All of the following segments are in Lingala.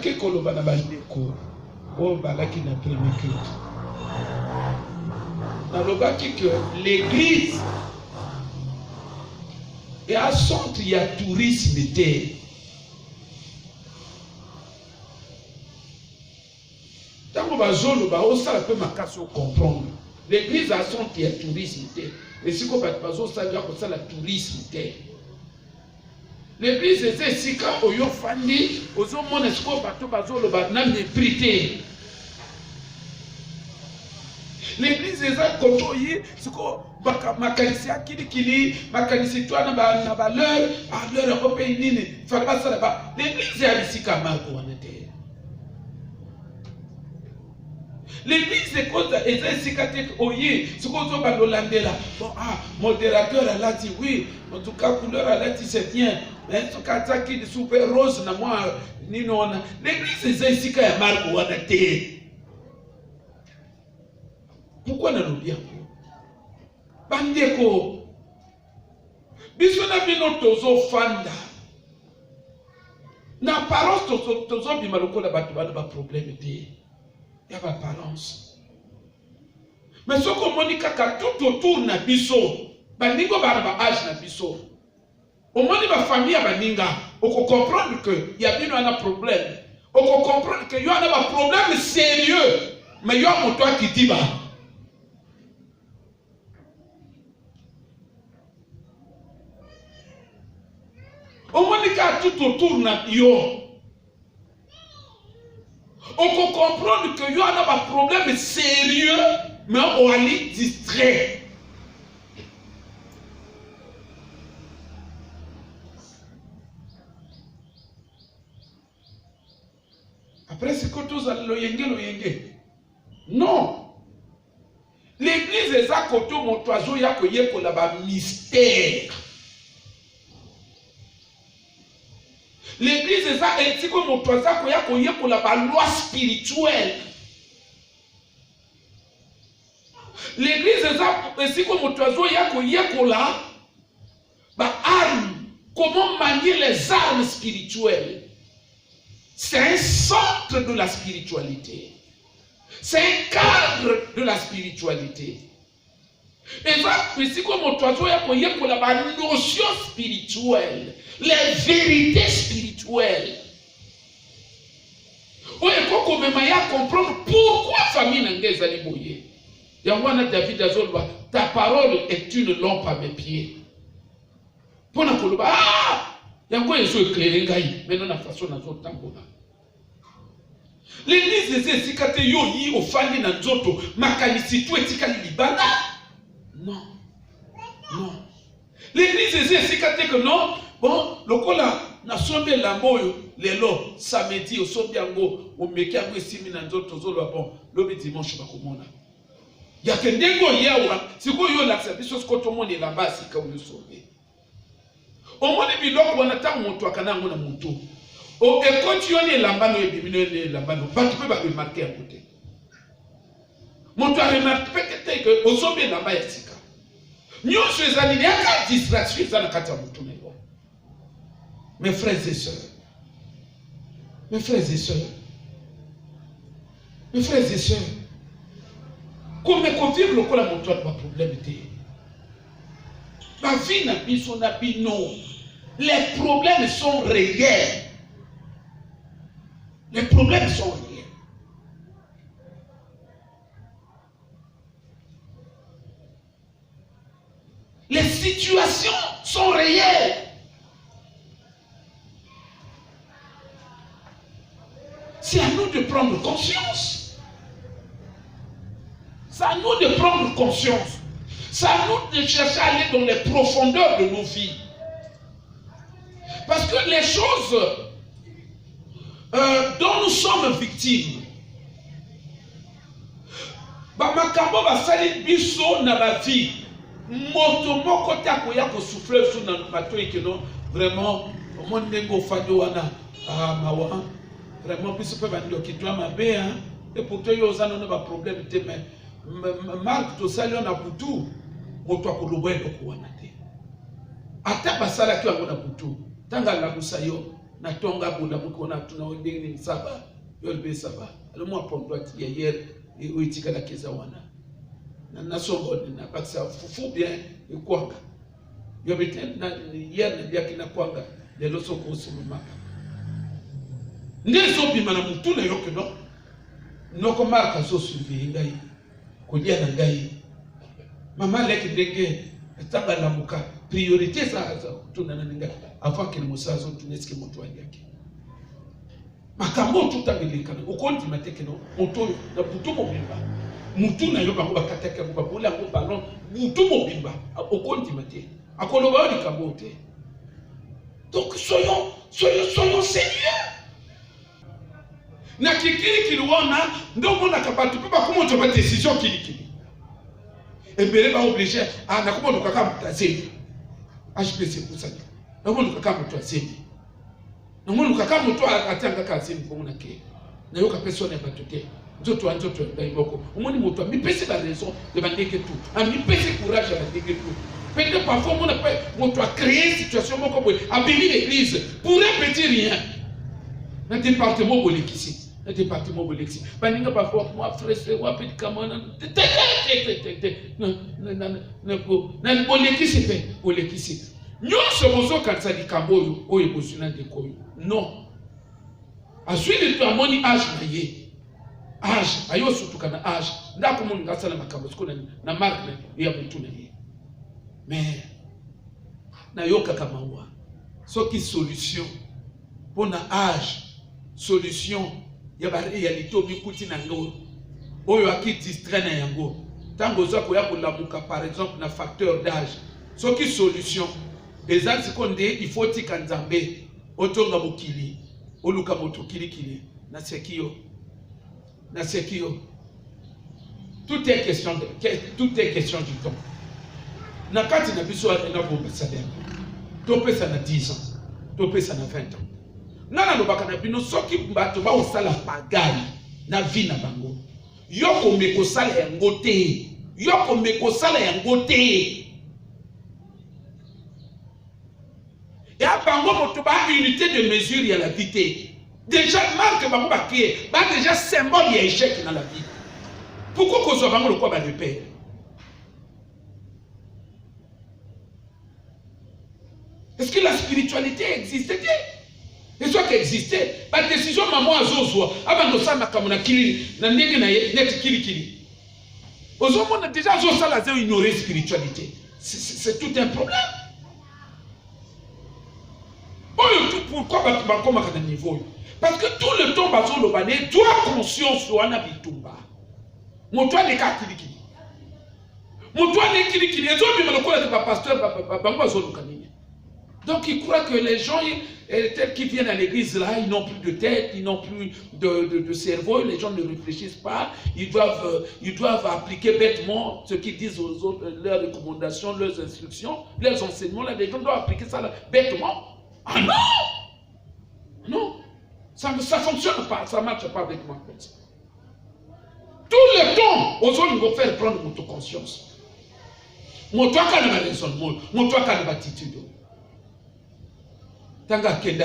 nazalaki koloba na bandeko oyo balaki na premier culte. Nalobaki que l'église est à centre, il y a tourisme te. Tango bazoloba osala pe makasi o comprendre. L'église à centre, il y a tourisme te. Et si ko bazosala ko sala tourisme te. L'église est sika oyo fandi ozo mona siko bato bazoloba na mépris. L'église est à côté, siko makanisi akili makanisi toi na valeur à l'heure européenne nini fallait pas ça là. L'église est sika mako wanete. L'église est cause et sika te oye siko zo balolandela. Bon modérateur elle a dit oui, en tout cas couleur elle a dit c'est bien. Mais ce cas qui est super rose na moi ni non. L'église est sika ya mako wanete. Pourquoi nous nous bien? Bandeko, bisona bino tozo fanda. Na parole tozo bimaloko la batu ba problème te. Ya ba balance. Mais ce que Monica ka tout autour na biso, bandingo ba âge na biso. Au moins ba famille bandinga, on comprendre que y a bino un problème. On comprendre que y a un problème sérieux. Mais y a mon toi qui dit ba. Au moins, tout autour de yo. On peut comprendre qu'il y a un problème sérieux, mais on est distrait. Après, c'est que tous le yenge. Non. L'église est à côté de mon oiseau, il y a un mystère. L'église est ça, et si comme on doit ça, qu'il y a la loi spirituelle. L'église est ça, et si comme on doit ça, qu'il y a la arme, comment manier les armes spirituelles. C'est un centre de la spiritualité. C'est un cadre de la spiritualité. Et ça, si comme on doit ça, qu'il y a la notion spirituelle. Les vérités spirituelles. On est même à comprendre pourquoi la famille n'a pas été boyée. David Azolba, ta parole est une lampe à mes pieds. Pour la Koloba, il y a quoi éclairé, mais non, la façon dont on a l'église des Esikate Yoyi au Fandi Nanzoto, Makanisi, tout est Libana. Non. Non. L'église des Esikate que non. Bon, le cola na sombe lamboyo lelo samedi au sombiango au mekiango simi na nzoto zolo bon lobi dimanche bakomona ya kendengo yawa siko yo la biso skoto moni la basi ka uyo sombe o moni biloko wana ta muntu akanango na muntu o ekoti yoni lambano ebimino le lambano batu pe ba remarquer à côté muntu a remarquer que au sombe lamba ya sika nyonso ezali ya ka distraction za na kati ya muntu. Mes frères et sœurs, mes frères et sœurs, mes frères et sœurs, comme on vit le col à mon toit, pas problème. Ma vie n'a pas son habit, non. Les problèmes sont réels. Les problèmes sont réels. Les situations sont réelles. C'est à nous de prendre conscience. C'est à nous de prendre conscience. C'est à nous de chercher à aller dans les profondeurs de nos vies. Parce que les choses dont nous sommes victimes, makambo basali biso na ba vie, moto moko ta ko ya ko souffler sur na bato ekeno vraiment au monde ngo fado wana mawa. Vraiment, puis peut venir qui doit m'aber, et pourtant, il y a un problème. Mais Marc, tout ça, il y a beaucoup. On doit que le bon est au coin. Ata basala qui a beaucoup. Tanga la musayo, na tonga bunda mukona tunaondeni ni saba yolbe saba alors moi pour toi hier et oitika la keza wana na songo na baksa fufu bien et kwanga yobete na hier na biaki na kwanga de loso ko simaka ndezo bima na mutu na yoke no noko marka so suivi ngai ko dia na ngai mama leki ndenge tanga na muka priorité za tuna na ninga avant que musazo tuneske moto yake makambo tutabilikana ukonti matekeno moto na butu mobimba mutu na yo bango bakataka ngo babola ngo ballon butu mobimba ukonti mate akoloba ni kabote. Donc soyons sérieux. Na kikili kiliwana ndo mona kabatu pa kumoto ba décision kili. Ebele ba obligé na kumoto kaka mtazeni. HPC kusanya. Na kumoto kaka mtazeni. Na kumoto kaka mtu atanga kazi mbona ke. Na yo ka personne ya batote. Nzoto ngai boko. Umoni mutu amipesi ba raison de bandeke tout. Amipesi courage ya bandeke tout. Peut-être parfois on a créé une situation comme à bénir l'église pour répéter rien. Dans le département bolekisi, le département bolekisi. Paninga parfois moi frère c'est wa petit kamana. Na bolekisi pe bolekisi. Nyo sobozo kanisa di kamboyo oye bosuna de koyo. Non. Ensuite tu as moni âge na ye. Âge ayo sutuka na âge. Ndako mun ngasala makambo sikona na marque ya mtu na ye. Mais na yoka kamawa soki solution pour na âge solution ya ba réalité obikuti na ngo oyo aki distrait na yango tango zako ya kulamuka par exemple na facteur d'âge soki solution ezali konde il faut tika nzambe otonga mokili oluka moto kili na sekio tout est question du temps. Na kati na biso na bomba salaire to pesa na 10 ans to pesa na 20 ans nana lobaka na bino soki bato ba osala pagai na vie na bango yoko meko sala yango te ya bango moto ba unité de mesure ya la vie te déjà marque bango ba ke ba déjà symbole ya échec dans la vie pourquoi ko so bango le quoi ba repère. Est-ce que la spiritualité existait? Et soit qu'elle existait, la décision maman a zozwa, avant de ça, ma kamona kili, na ndenge na net kili. Aux hommes, on a déjà zosa la zéro ignorer spiritualité. C'est tout un problème. Pourquoi comme à niveau? Parce que tout le temps, bazo le bané, toi conscience ou anabitumba. Mon toi n'est qu'à kili. Mon toi n'est kili. Les autres, ils me le connaissent pas pasteur, bazo le kanini. Donc ils croient que les gens tels qu'ils viennent à l'église là, ils n'ont plus de tête, ils n'ont plus de cerveau, les gens ne réfléchissent pas, ils doivent appliquer bêtement ce qu'ils disent aux autres, leurs recommandations, leurs instructions, leurs enseignements, là, les gens doivent appliquer ça là, bêtement. Ah non! Non! Ça ne fonctionne pas, ça ne marche pas avec moi. Tout le temps, aux autres, ils vont faire prendre votre conscience. Mon toi, quand il y a raisonnement, mon toi, quand il y a attitude. Tanga kende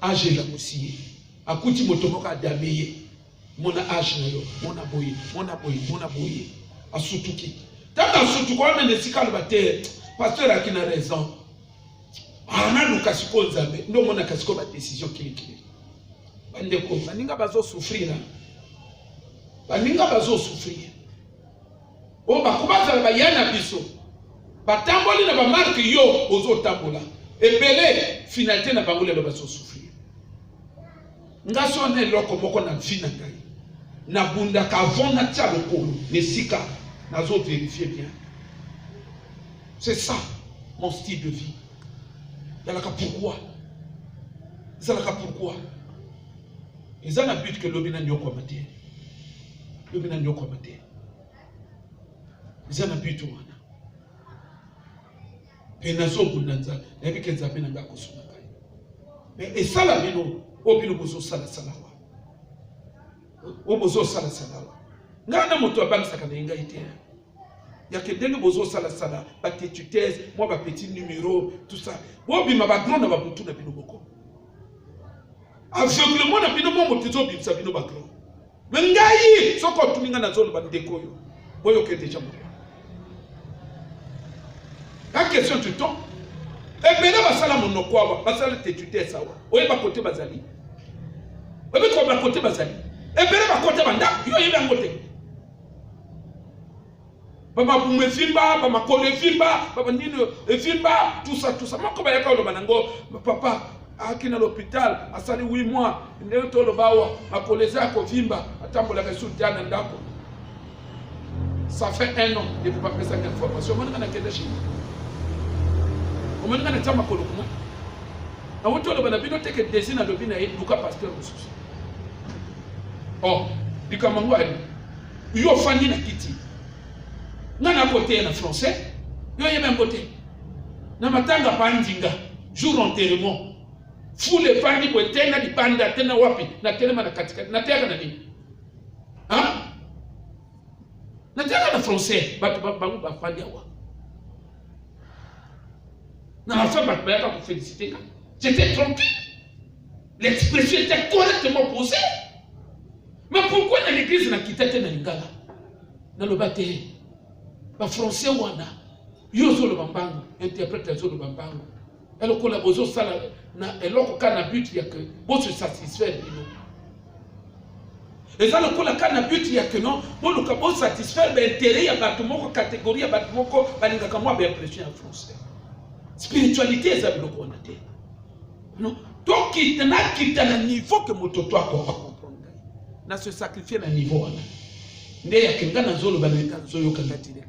age la musiye akuti motomoka dameye mona age na yo mona boye asutuki tanga asutuko wana nesika le bate pasteur akina raison ana lukasiko nzambe ndo mona kasiko ba décision kili bande ko baninga bazo souffrir o bakubaza bayana biso batamboli na ba marque yo ozo tambola. Et belé, finalité n'a pas voulu le bateau souffrir. Nga sonne loko moko na vina ngai. Na bunda kavon na tia lokolo, ne sika, na zo vérifier bien. C'est ça, mon style de vie. Yalaka pourquoi? Ils ont un but que l'obina nyoko maté. Ils ont un but ou penazo bunanza na bike nzambe na ngako suna kai mais et ça la bino obino bozo sala obozo sala ngana moto abangisa kana inga ite ya ke ndenge bozo sala ba tetutese moi ba petit numéro tout ça obima ba grand na ba butu na bino boko aveuglement na bino mo motizo bimsa bino ba grand. Mais ngai soko tuminga na zolo ba ndeko yo. Boyo ke déjà mo. La question du temps. Et bien là basala monokwa basala tétuté sawa. Oye ba côté bazali. Oye ko ba côté bazali. Et bien là ba côté banda yo yeba ngote. Baba bume fimba, baba kole fimba, baba nino fimba, tout ça. Mako ba yaka lo banango papa akina l'hôpital asali 8 mois ndio tolo bawa makoleza ko vimba atambola ka sultana ndako. Ça fait 1 an et vous pas faire cette information. On a kende chez on a na tama kolo kuma. Na woto lo bana bino teke desina do bina e duka pasteur mususu. Oh, dikamango ali. Yo fani na kiti. Nana côté na français, yo yeba côté. Na matanga pandinga, jour enterrement. Fou le fandi ko tena di banda tena wapi na tena na katika na teka na nini? Hein? Na teka na français, batu bangu ba fandi awa. Na la femme ba yaka ko féliciter ka. J'étais trompé. L'expression était correctement posée. Mais pourquoi dans l'église na kitete na lingala? Na lobate ba français wana yo zo le bambango interprète zo le bambango elle collabore sala na eloko kana but ya que bo se satisfaire bino et ça le kola kana but ya que non bo le bo satisfaire ba intérêt ya bato moko catégorie ya bato moko balinga kama ba impression en français spiritualité ça biloko wana te non donc kitana niveau que mototo akoma comprendre na se sacrifier na niveau wana nde ya kinga na zolo baleka zoyo kanga directement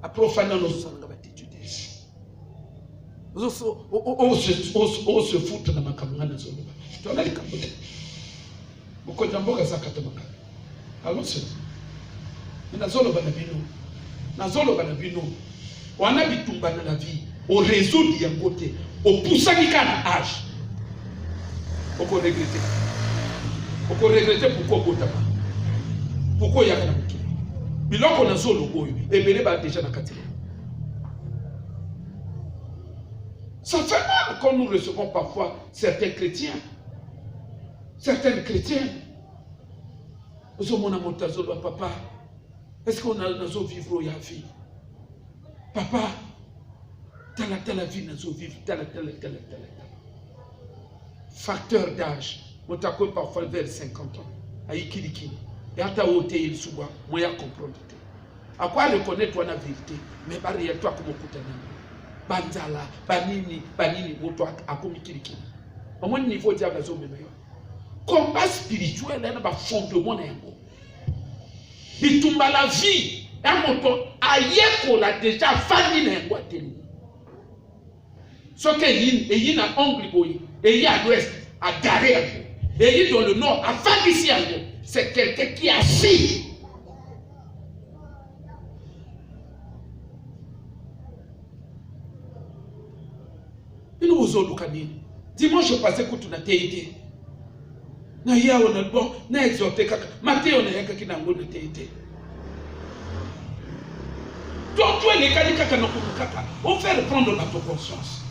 après fana no sanga batitudes on se fout na makamanga na zolo tona likambote boko jamboka sakata makaka alors c'est na zolo bana bino wana bitumba na la vie au résoudre ya côté au poussani kana âge oko regretter pourquoi botama pourquoi yaka na mukili biloko na zolo boyo ebele ba déjà na katile. Ça fait mal quand nous recevons parfois certaines chrétiennes. Nous sommes en zolo papa. Est-ce qu'on a nazo vivre ya vie? Papa, telle vie nazo vivre telle. Facteur d'âge, on t'a parfois vers 50 ans. Aïkiriki. Et à ta hauteur, il souvent, moi, à comprendre. À quoi reconnaître la vérité? Mais barrière toi comme Koutana. Banzala, Banini, Moto, à Komikiriki. Au moins, niveau de la zone meilleur. Combat spirituel, il y a un fondement. Bitumba la vie, un moto, aïe, l'a déjà famille n'a pas tenu. Ce que il y a un angle, et il y a à l'ouest, à Daré, et il y a dans le nord, à Fabissi, c'est quelqu'un qui agit. Dimanche passé, quand on a été, na ya on a bon, na exhorté kaka, maté on a yaka qui n'a pas été. Donc toi les kaka na kaka, on fait reprendre notre conscience.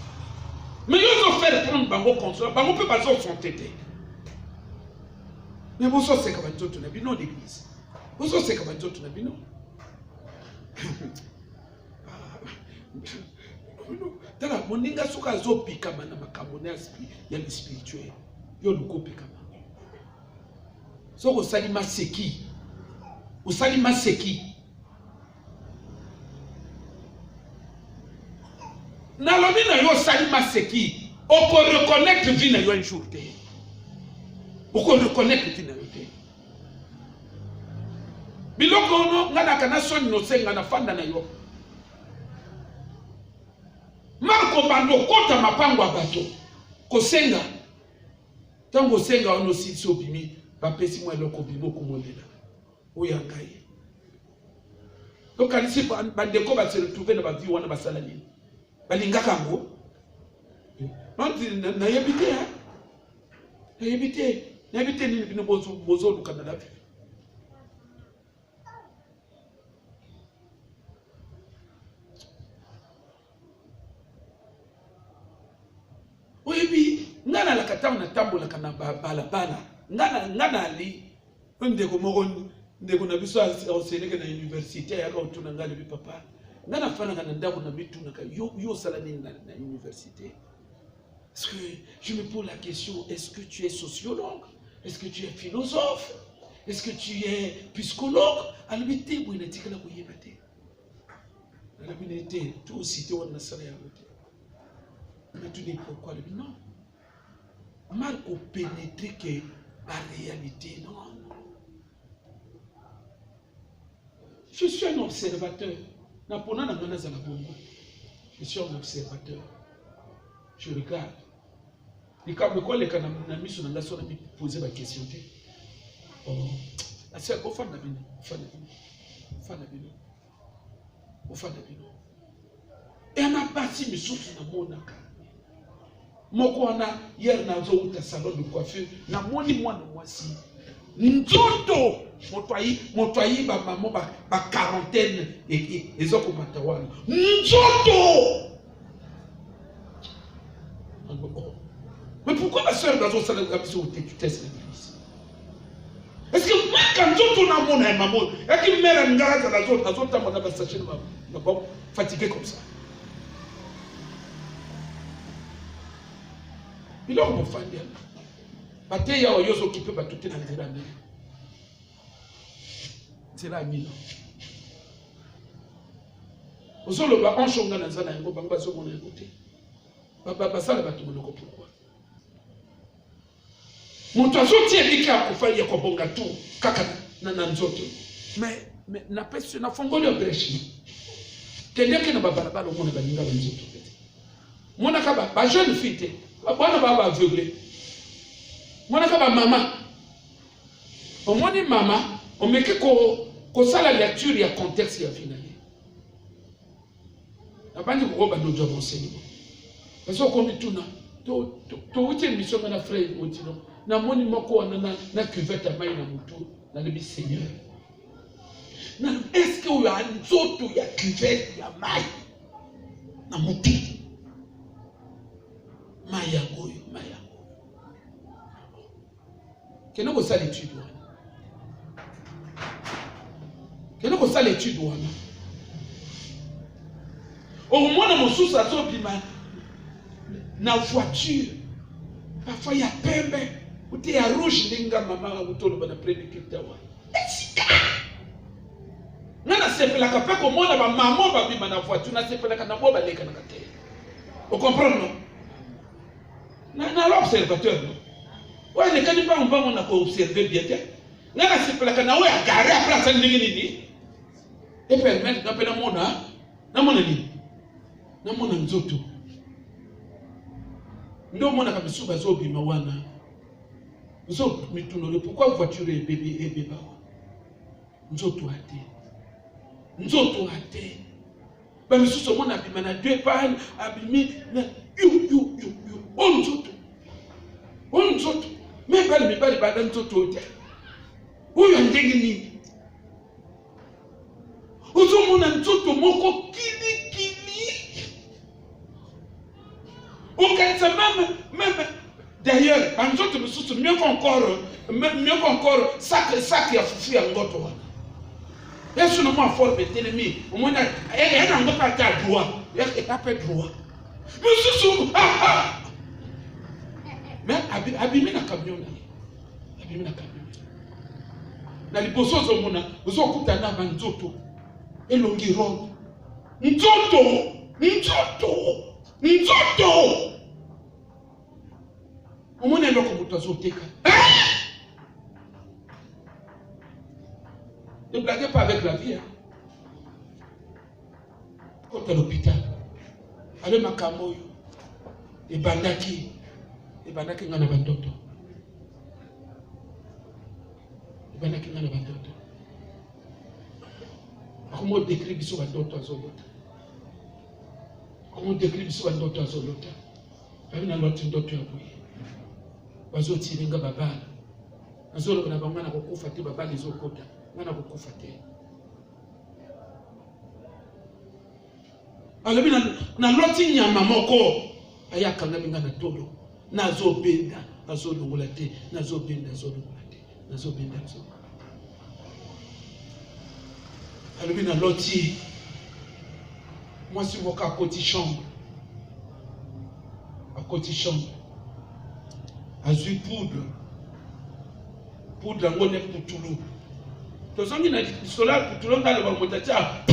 Mais on fait reprendre bango conscience, bango peut pas s'entêter. Mais vous savez comment tu n'as pas non l'église. Vous savez comment tu n'as pas non. Tala moninga suka zopi kama na makamona ya spirituel. Yo lukopi kama. So ko salima seki. Usalima seki. Na lobi na yo salima seki. Oko reconnaître vie na yo un jour te. Oko reconnaître vie na yo te. Biloko no ngana kana soni no senga na fanda na yo. Marco bando kota mapango abato kosenga tango senga ono sisi obimi bapesi mwa eloko bimo komolela oya ngai donc alisi bandeko ba se retrouver na ba vie wana basala nini balingaka ngo na yebite nini bino bozo lukana la vie. kata na tambola kana bala ngana ali ndeko moko ndeko na biso enseigner na université ya ko tuna ngale bi papa ngana fana kana ndako na bituna ka yo sala nini na université. Est-ce que je me pose la question, est-ce que tu es sociologue? Est-ce que tu es philosophe? Est-ce que tu es psychologue? Alibité bu inatika la kuyebate. Alibité tout cité on na sala ya wote. Mais tu dis pourquoi le non? Mal au pénétrer que la réalité non. Je suis un observateur. Je suis un observateur. Je regarde. Et quand je me poser ma question, oh, c'est un fan et on a bâti mes sources dans mon âme. Moi, hier, dans un salon de coiffure, na moni moi de moi si. Nzoto, mon toyi, ma maman, ma quarantaine, et les autres matawan. Nzoto! Mais pourquoi ma soeur dans un salon de coiffure, tu testes l'église? Est-ce que moi, quand Nzoto n'a mon maman, et qu'il mère un garage à la zone, on a sachet de maman, fatigué comme ça. Il a un fan d'elle. Bate ya oyozo occupé ba tout na nzela mili. Nzela mili. Ozolo ba onshonga na nzela yango banga bazo mona écouter. Ba sala ba tumonoko pourquoi? Moto azoti ebika akufanya kwa bonga tu kaka na nzoto. Mais na pesi na fongoli operation. Kendeke na babalabala omona baninga ba nzoto. Mona ka ba jeune fille bwana baba aveugle. Mwana kaba mama. Au moins ni mama, on met que ça la lecture et le contexte ya vie na ye. Na bandi ko ba no job enseignement. Parce que comme tout na to uti mission na frère otino. Na moni moko na cuvette ya mai na mutu na lebi Seigneur. Na est-ce que o ya nzoto ya cuvette ya mai na mutu? Maya goyo, maya. Quelle est ça l'étude? Quelle est ça l'étude? Au moins, mon sous à na voiture. Parfois, il y a pembe. Ou il y a rouge, linga maman, ou tout le monde a pris le culte. Nana sepe la kapé comme moi, ma maman va vivre dans la voiture. Nana sepe la kanabo va les canacate. Vous comprenez, non? Nana l'observateur, non? Ouais, les candidats on va observer bien. N'a pas si la canaoué a garé après ça n'ingénie. Et permettre d'appeler la mona, na mona ni, na mona nzoto. Ndo mona kabisu bazo bi mawana. Nzo mitunole pourquoi voiture et bébé nzoto ate. Nzoto ate. Ba misuso mona bi mana deux pannes abimi na you on nzoto. Mais pas le mibali badan nzoto te. Oyo ndenge nini? Ozo mona nzoto moko kili. On gagne ça même d'ailleurs, en nzoto misusu mieux qu'encore sac ya fufu ya ngoto wana. Yesu na mwa forme tenemi, omona na ngoto ata droit, ya pas droit. Misusu mais abimi na camion na. Abimi na camion. Na liboso zo mona, ozo kutana ba nzoto. Elongi road. Nzoto. Omona loko muto azoteka. Ne blaguez pas avec la vie. Quand à l'hôpital, allez makamoyo. Et bandaki ngana bandoto. Bandaki ngana bandoto. Comment décrire biso bandoto azolota? Comment décrire biso bandoto azolota? Bana loti ndoto ya boye. Bazoti linga babala. Azolo na bangana kokufa te babala ezokota. Ngana kokufa te. Alors na loti nyama moko ayaka ngana tolo. nazobenda nazolongola te nazobenda nazolongola te nazobenda nazolongola. alobi na loti mwasi moko akoti chambre azwi poudre yango ne putulu tozongi na lisolo ya putulu ngaloba moto atia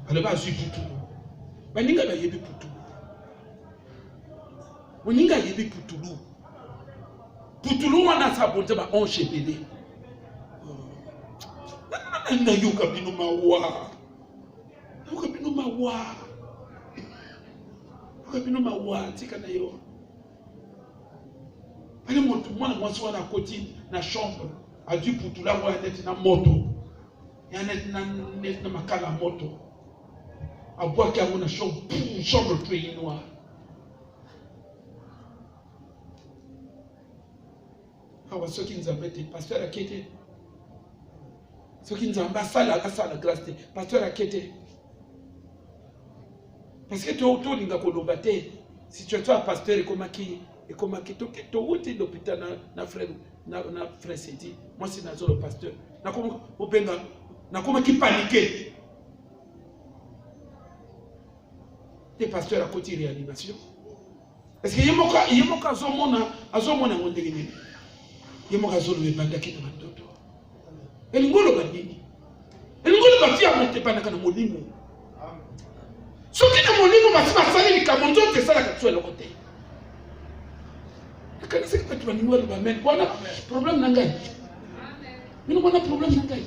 alobi azwi putulu baninga bayebi putulu moninga ayebi putulu wana asa bonze ba onche ebele nayoka bino mawa tika na yo ale moto mwana mwasi wana akoti na chambre azwi putulu yango ya neti na moto ya neti na makala ya moto abwaki yango na chambre tout noir. Awa soki nzambe te pasteur akete soki nzambe asala grâce te pasteur akete parce que tolinga koloba te situation ya pasteur ekomaki touti l'hôpital na frère Sedi mwasi nazolo pasteur nakomaki paniqué te pasteur akoti réanimation parce que yemoka azomona ngo ndenge nini yemoka azolo ebandaki na bandoto elingolo banini elingolo batia motepana kana molimo soki na molimo basi basali likambo nzoto esalaka biso eloko te akanisaki bato baningi baloba amen bwana problème na ngai bino bwana problème na ngai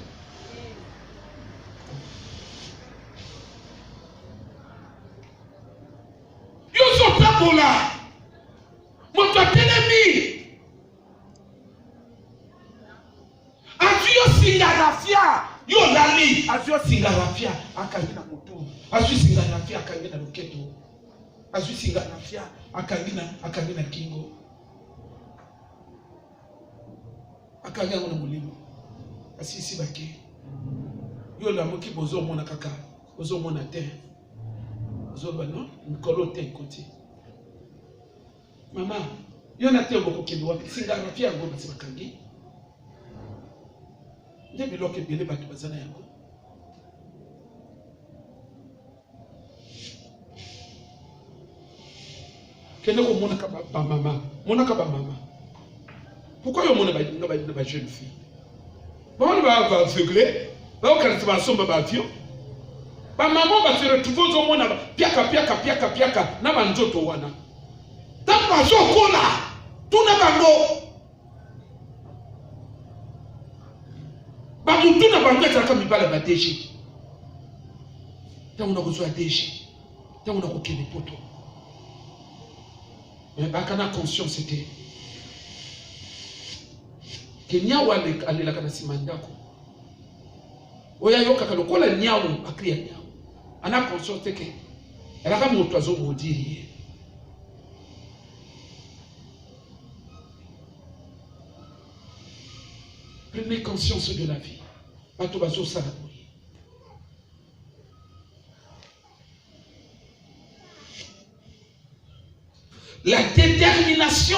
yo zotambola moto atelemi singarafia yo lali azio singarafia akangi na moto azwi singarafia akangi na loketo azwi singarafia akangi na kingo akangi na molimo asisi bake yo la moki bozo mona kaka bozo mona te bozo bano nkolo te côté mama yo na te boko kendo wapi singarafia ngo basi bakangi nde biloko ebele bato bazana yango kende komonaka bamama monaka bamama pourquoi yo mona baninga ba jeune fille bamona baaveugle baokanisa basomba baavion bamama base retrouve ozomona piaka na banzoto wana ntango bazokola tuna bango bamutu na bango ezalaka mibala badeje ntango na kozwa deje ntango na kokende poto me baka na conscience te ke niawu alelaka na nsima ndako oyo ayokaka lokola niawu akria niawu ana conscience te ke elaka moto azomodiri ye prenez conscience de la vie. La détermination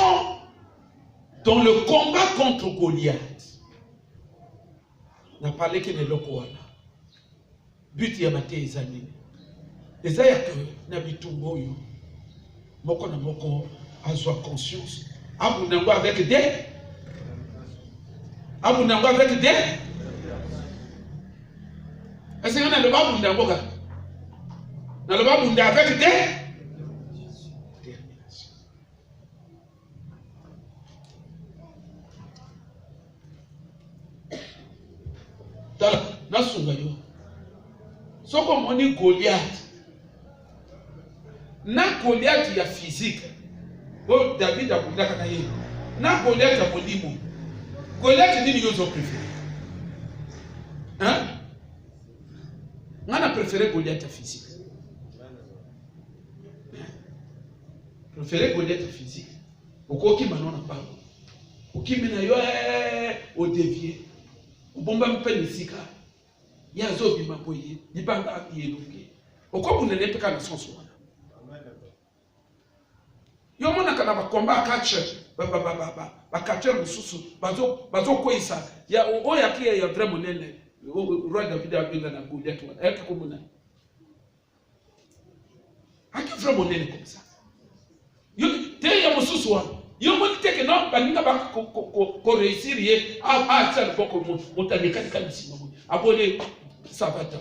dans le combat contre Goliath. n'a parlé que de l'Okoana. But yamate ezani. Ezaya que nabitumbo yo. Moko na moko azwa conscience. Abu nango avec des. Abu nango avec des. Est-ce que na le babu nango ka? Na le babu nango avec des. Nasunga yo. Soko moni Goliath. Na Goliath ya physique. Oh David a kundaka na yeye. Na Goliath ya molimo. Goliath nini yo zo préféré? Hein? Ngana préféré Goliath ya physique. Préféré Goliath ya physique. Okoki manona pa. Okimina yo o dévier. Obomba mpeni sika. Ya zobi maboye libanga yelungi okobu nelepeka na sonso wana Yo mona kana ba combat catch ba catcher mususu bazo koisa ya oya kia ya vraiment nene roi David abenga na Goliath wana yaki komona aki vraiment nene comme ça yo te ya mususu wana yo moni teke no baninga ba ko réussir ye a ça boko motameka kana sima mo abole sabata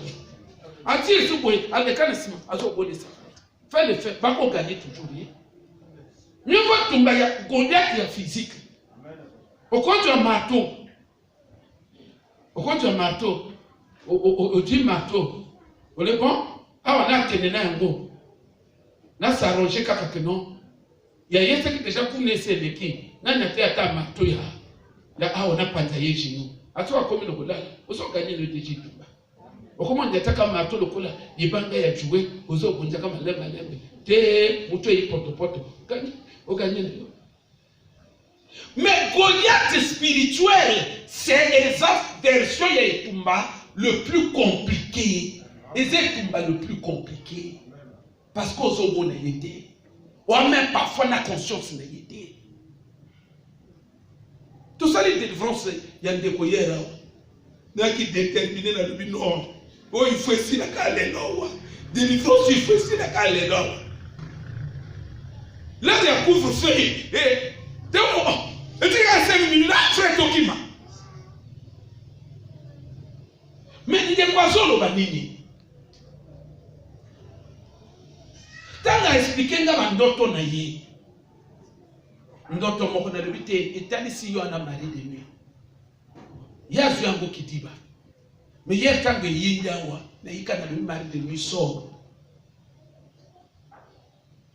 ati su boy alekana sima azo bole ça fait le fait ba ko gagner toujours ye mieux vaut tomber ya Goliath ya physique au contre un marteau au dit marteau au le bon ah on a tenu na yango na s'arranger kaka que non ya yese qui déjà pour laisser l'équipe na na te ata marteau ya ah on a pantaillé chez nous atwa comme le gola oso gagner le déjit tout bas au comment ndetaka marteau le kola libanga ya jouer ozo bonja kama lemba te muto yi poto gagner au gagner. Mais Goliath spirituel, c'est l'exact version Yaïtumba le plus compliqué. Yaïtumba le plus compliqué. Parce qu'aux hommes on a été. Ou même parfois la conscience n'a été. Tout ça, les délivrances, il y a des coyers là. Il y a qui déterminent la vie nord. Oh, il faut essayer la calée nord. Délivrance, il faut essayer la calée nord. Là, il y a couvre-feu. Et tu as 5 minutes, là, tu es document. Mais il y a quoi sur le banini? Tant à expliquer nga ndoto na ye. Ndoto moko na lebite etali si yo na mari de nuit. Ya zu yango kidiba. Mais hier tant que yinda wa na yika na le mari de nuit sort.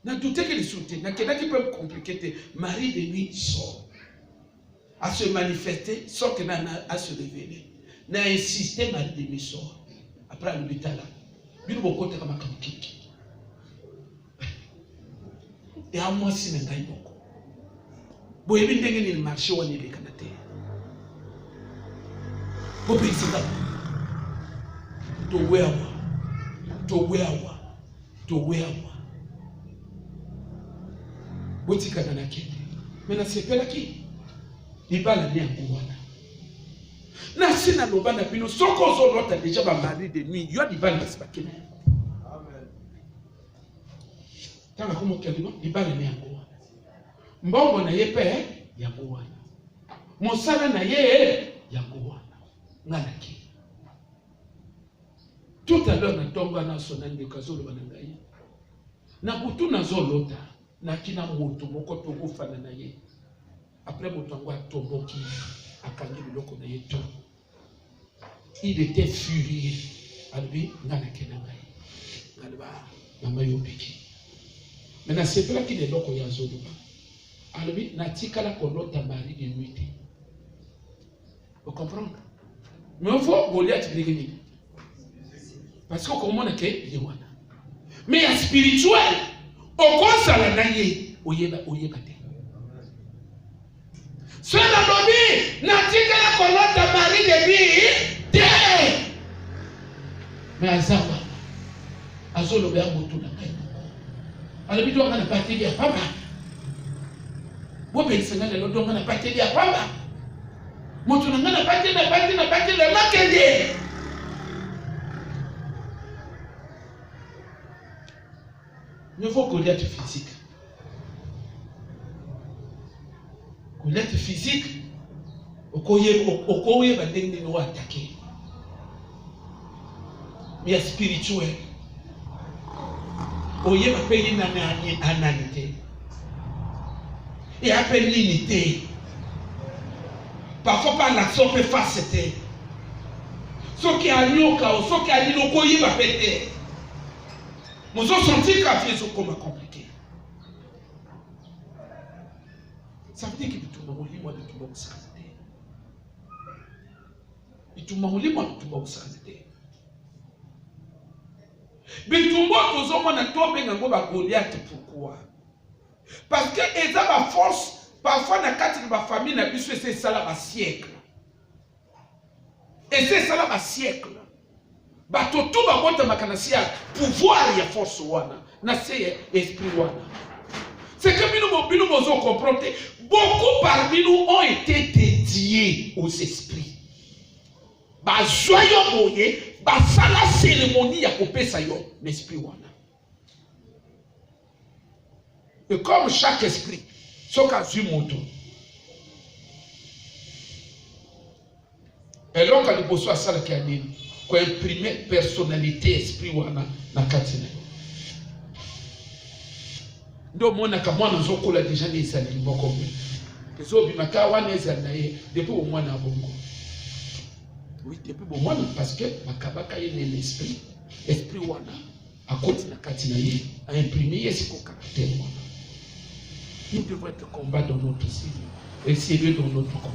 Na douter que les soutes, na kena qui peut compliquer mari de nuit sort. À se manifester, sans que à se révéler. N'a insisté, mari de nuit sort. Après l'hôpital là, lui nous côté comme un kiki. Et à moi si n'a gagne beaucoup. Bon, il vient de le marché où il est canadien. Bon, puis c'est ça. To where. Botika na kende. Mais na sepela ki libala ni akuwana. Na sina lobana bino soko zo lota déjà ba mari de nuit yo libala basibakene. Amen. Tanga komo kelimo libala ni akuwana. Mbongo na yepe yakuwana. Mosala na ye yakuwana. Ngana ki. Tout à l'heure na tonga na sonande kazolo banangai. Na butu na zo lota. Na kina moto moko tokofana na ye après moto ngo atomboki akangi biloko na ye to il était furieux albi ngana kena ngai alba mama yobiki mais na sepela ki de loko ya zoluba albi na tikala kolota mari de nuit. Vous comprenez? Mais on voit Goliath brigani parce que comment on a que yewana mais spirituel okosala na ye oyeba te. Cela lobi na tikala kolota mari de nuit te. Mais azawa azolo be amutu na kai. Alabi do ngana pati dia papa. Bo be sengala lo do ngana pati dia papa. Mutu na ngana pati la makende. Il faut Goliath physique. Goliath physique, okoye badenge no attaquer. Mais spirituel. Oye ba payer na analyté. Et appelle l'unité. Parfois par l'action peut faire c'était. Ce qui a nyoka ou ce qui a dit no koye ba péter. Nous avons senti qu'à faire ce comme compliqué. Ça veut dire que tout le monde est moi de tout le monde s'arrêter. Et tout le monde est moi de tout le monde s'arrêter. Mais tout le monde, nous avons tombé dans le Goliath. Pourquoi? Parce que ils ont la force. Parfois, dans le ma famille, c'est ça un siècle. Et c'est ça un siècle. Bato tout ba bota makanasia pouvoir ya force wana na c'est esprit wana C'est que nous devons comprendre. Beaucoup parmi nous ont été dédiés aux esprits. Bah, joyeux moyen, bah, ça la cérémonie à couper ça yo, l'esprit wana. Et comme chaque esprit, ce qu'a vu mon tour. Et donc, quand il à ça, qui a dit, qu'on imprime personnalité, esprit wana, na katine. Donc, moi, na zoko la déjà les années, moi comme. Que ça, bimaka wana les années, depuis au moins na bongo. Oui, depuis au moins parce que makabaka y est l'esprit, esprit wana, à côté na katine, a imprimé ce caractère wana. Nous devons être combat dans notre cible et sérieux dans notre combat.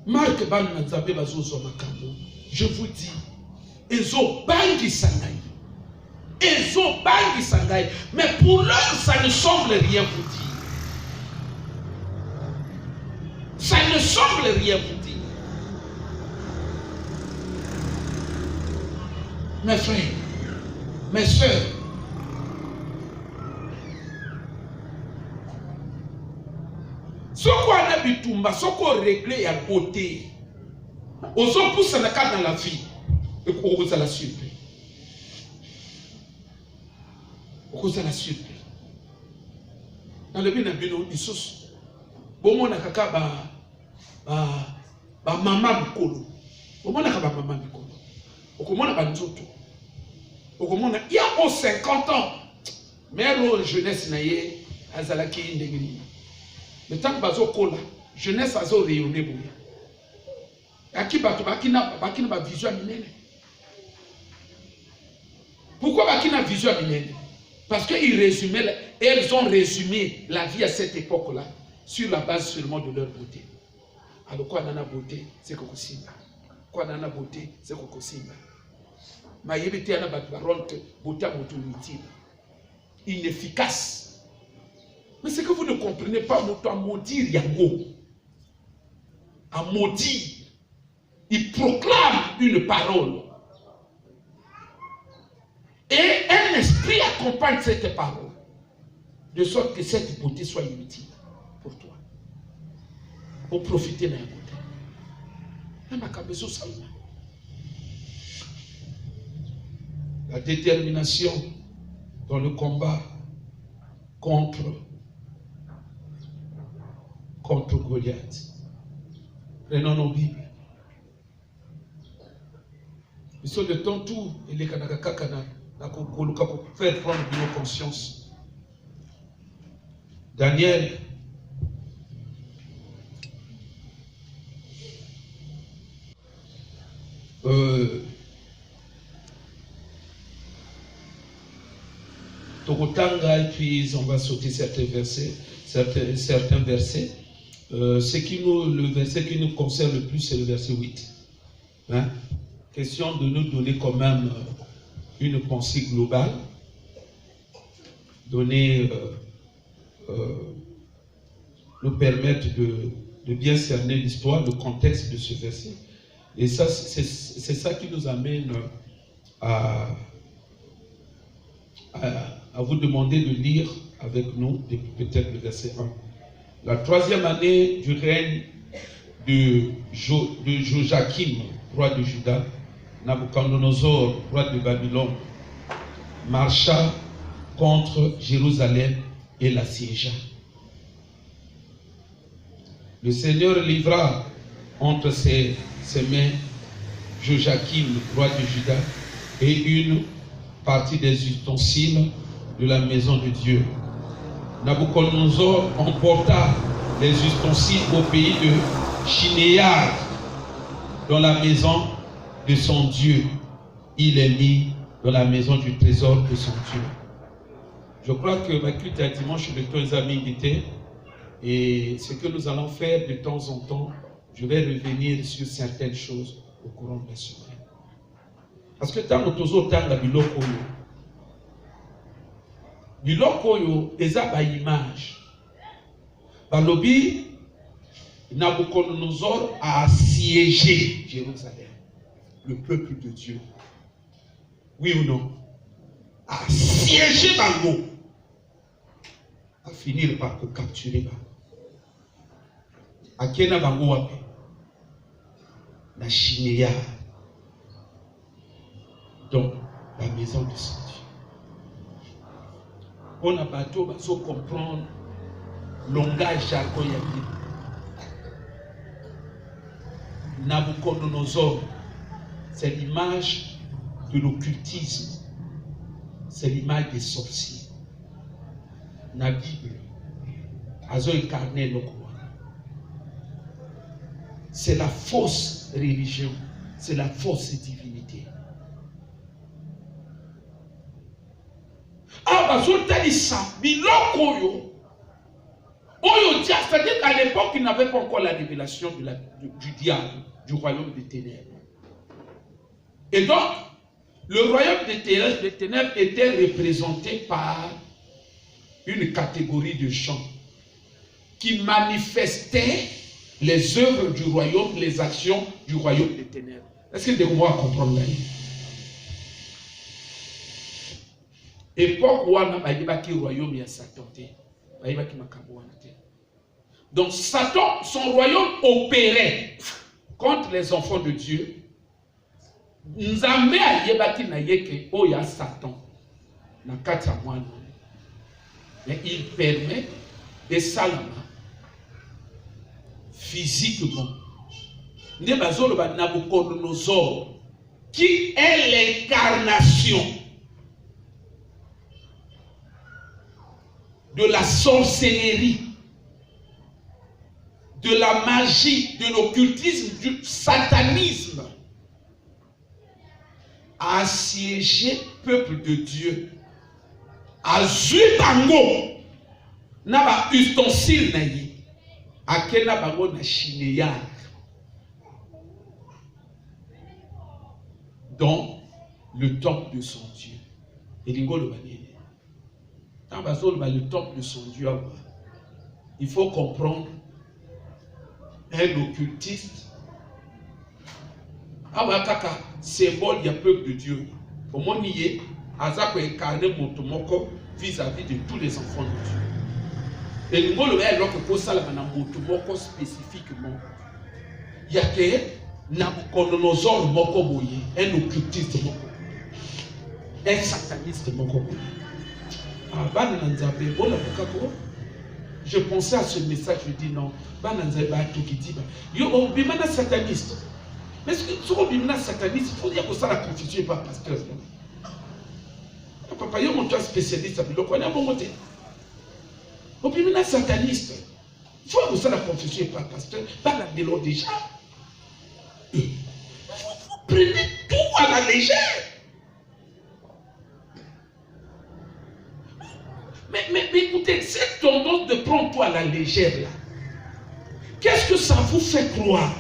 Marc Ban Nzabe Bazozo Makambo, je vous dis, Ezo Bangi Sangai. Ezo Bangi Sangai. Mais pour l'heure, ça ne semble rien vous dire. Ça ne semble rien vous dire. Mes frères, mes soeurs, ce qu'on a bitumba, ce qu'on réglé à côté, aux autres poussent dans la vie, et qu'on vous a la surprise. On vous a la surprise. Dans le bien d'abino, il sous. Bon, on a kaka ba maman bikolo. Bon, on a kaka maman bikolo. Au comment on a banjoto. Au comment on a, il y a 50 ans, mais la jeunesse naïe, azalaki indégni. Le temps que bazo kola, jeunesse azo rayonner bouya. Aki bato bakina ba vision minene. Pourquoi bakina vision minene? Parce que elles ont résumé la vie à cette époque-là sur la base seulement de leur beauté. Alors quoi nana beauté, c'est kokosimba. Quoi nana beauté, c'est kokosimba. Ma yebete ana bato baronte beauté moto inutile, inefficace. Mais c'est que vous ne comprenez pas, à maudire Yango. À maudire. Il proclame une parole. Et un esprit accompagne cette parole. De sorte que cette beauté soit inutile pour toi. Pour profiter de la beauté. La détermination dans le combat contre Goliath. Prenons nos Bibles. Ils sont de temps tout et les kanakakakana pour faire prendre nos consciences. Daniel Tokotanga, et puis on va sauter certains versets. Le verset qui nous concerne le plus, c'est le verset 8. Hein? Question de nous donner quand même une pensée globale, nous permettre de bien cerner l'histoire, le contexte de ce verset. Et ça, c'est ça qui nous amène à vous demander de lire avec nous, peut-être le verset 1. La 3e année du règne de Joachim, roi de Juda, Nabucodonosor, roi de Babylone, marcha contre Jérusalem et l'assiégea. Le Seigneur livra entre ses mains Joachim, roi de Juda, et une partie des ustensiles de la maison de Dieu. Nabucodonosor emporta les ustensiles au pays de Shinéar, dans la maison de son Dieu. Il est mis dans la maison du trésor de son Dieu. Je crois que ma culte à dimanche, le temps des amis était, et ce que nous allons faire de temps en temps, je vais revenir sur certaines choses au courant de la semaine. Parce que tant que nous avons biloko yo eza ba image. Balobi Nabucodonosor a assiégé Jérusalem, le peuple de Dieu. Oui ou non? à siéger Bango, à finir par capturer Bango. À Kena Bango Wapi, la Chinéa, donc la maison de Saint Dieu. On a bateau, on va comprendre le langage jargon Yabi. Nabucodonosor, c'est l'image de l'occultisme, c'est l'image des sorciers. La Bible, Azo incarné le quoi. C'est la fausse religion, c'est la fausse divinité. Ah, Bazo Talissa, Biloko yo. C'est-à-dire qu'à l'époque, il n'avait pas encore la révélation du diable, du royaume des ténèbres. Et donc, le royaume des ténèbres était représenté par une catégorie de gens qui manifestaient les œuvres du royaume, les actions du royaume des ténèbres. Est-ce que vous pouvez comprendre là? Époque où on a le royaume, il y a Satan. Donc Satan, son royaume opérait contre les enfants de Dieu. Nzambe ayebaki na yeke oya Satan na kati ya mwana. Mais il permet de salama physiquement. Ne bazolo ba Nabucodonosor qui est l'incarnation de la sorcellerie, de la magie, de l'occultisme, du satanisme, a assiégé le peuple de Dieu, a joué bango, n'a pas ustensile naïe, a kena bango na chinéa, dans le temple de son Dieu. Et l'ingo le banine. Le temple de son Dieu, il faut comprendre un occultiste. Kaka symbole il y a peuple de Dieu. Au moins nié, Azako incarné Motomoko vis-à-vis de tous les enfants de Dieu. Et nous le alors que pour ça la Motomoko spécifiquement, il y a que Nabucodonosor Moko Boye, un occultiste Moko, un sataniste Moko Boye. Je pensais à ce message, je dis non. Yo, bimana sataniste. Mais ce que tu bimana sataniste, il faut dire que ça la confusion n'est pas pasteur. Papa, yo mon spécialiste à Biloko, on a bon côté. Au bimana sataniste, il faut que ça la confusion n'est pas pasteur. Pas la délo déjà. Vous prenez tout à la légère. Mais écoutez, cette tendance de prendre tout à la légère là, qu'est-ce que ça vous fait croire?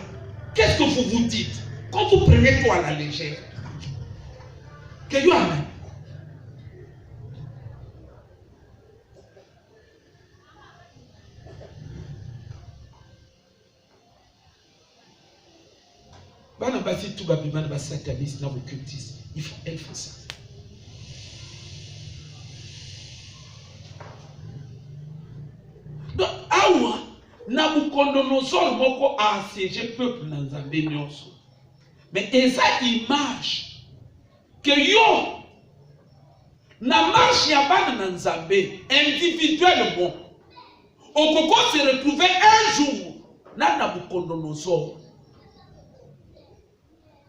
Qu'est-ce que vous vous dites quand vous prenez tout à la légère? Que you amen. Bana basi tout babimana ba sataniste na occultiste, elle fait ça. Donc, awa, Nabucodonosor moko a assiégé le peuple dans Nzambe nyonso. Mais eza image que yo na marche ya bana na Nzambe individuellement. Okoko se retrouver un jour na Nabucodonosor.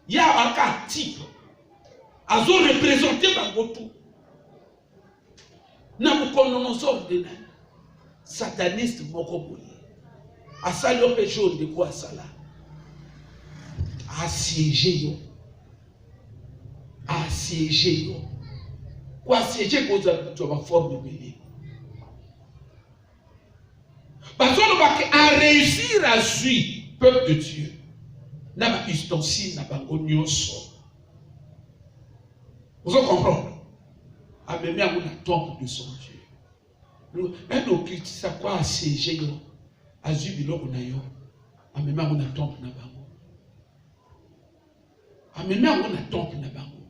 Ya aka type azo représenter bango tout. Nabucodonosor de sataniste moko boye asali yo pe jaune de quoi ça là assiégé yo quoi assiégé cause de ma forme de belé parce que a réussir à suivre peuple de Dieu n'a pas ustensile n'a pas nyonso vous comprenez a même à la temple de son Dieu. Un occultiste, ça quoi assiégé yo, azubiloko na yo, amema on a temple na bango. Amema on a temple na bango.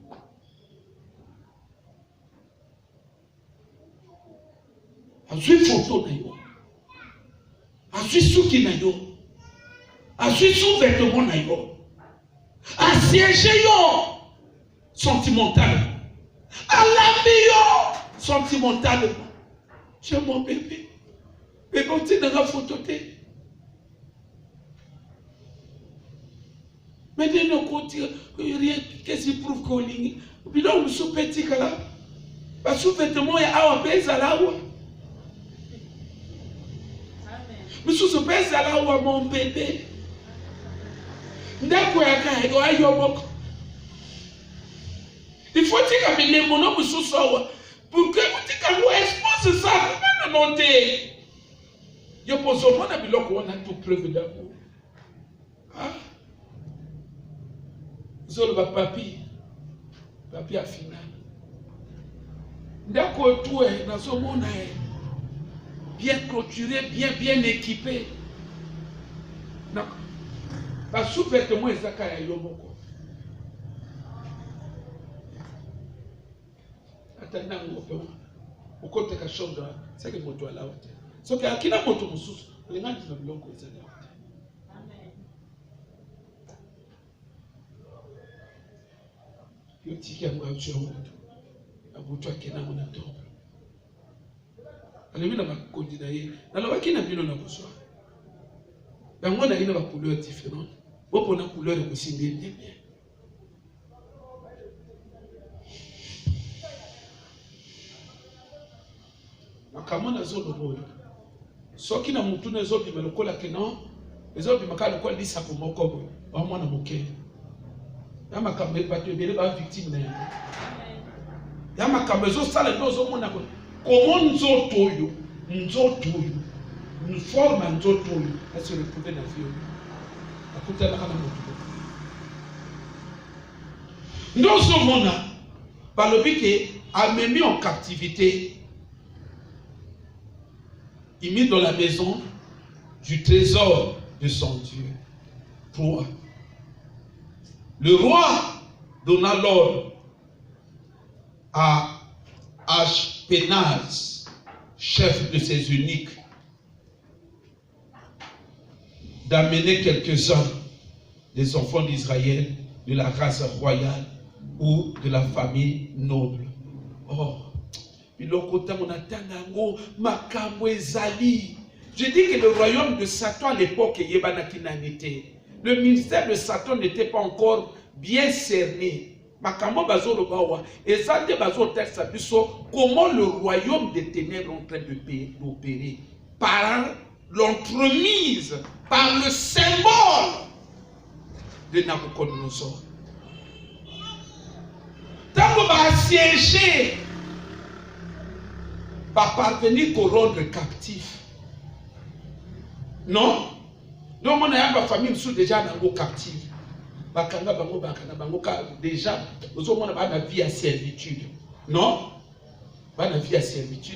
azwi photo na yo, azwi suki na yo, azwi sous-vêtement na yo, assiégé yo sentimentalement, alambi yo sentimentalement. C'est mon bébé. Bébé, on dit dans la photo. Mais de nos côtés, rien, qu'est-ce qui prouve qu'on est? Puis là, on se petit là. Parce que vêtements, il y a un baiser à la oua. Mais sous ce baiser à la oua, mon bébé. D'accord, il y a un mot. Il faut dire que les monos me sous ça. Pour que vous dites que nous expose ça, comment nous monter? Je pense au moins qu'on a tout preuve d'amour. Ah? Zolo ba papi a final. Ndako tout est dans ce monde bien clôturé, bien équipé. Donc, la sous-vêtement est zakaya yomoko. Attendant mon père, au côté de la chambre, c'est que moto à la hauteur. Sauf qu'il y a qui n'a moto moussous, les gens qui n'ont pas de la hauteur. Yo tiki yango acho moto abuto akena mona tombe alemi na bakondi na ye nalobaki na bino na boswa bango na ina ba couleur différente bopo na couleur de kosimbi bien makamona zolo boyo soki na mutu na zobi melokola ke non ezobi makala ko lisa ko moko boyo ba mwana moke. Yama kambe patu bele ba victime na yango. Yama kambe zo sala dozo mona ko. Comment nzoto yo, une forme nzoto yo, elle se retrouve na vie. Akuta na kana moto. Ndozo mona balobi ke a mis en captivité. Il mit dans la maison du trésor de son Dieu. Pour le roi donna l'ordre à Ashpenaz, chef de ses eunuques, d'amener quelques-uns des enfants d'Israël de la race royale ou de la famille noble. Oh, je dis que le royaume de Satan à l'époque, le ministère de Satan n'était pas encore bien cerné. Comment le royaume des ténèbres est en train d'opérer par l'entremise, par le symbole de Nabucodonosor. Tant qu'on va assiéger, va parvenir qu'au rendre captif. Non? Donc, on a une famille qui est déjà dans le captif. Déjà, nous avons une vie à servitude. Non? Une vie à servitude.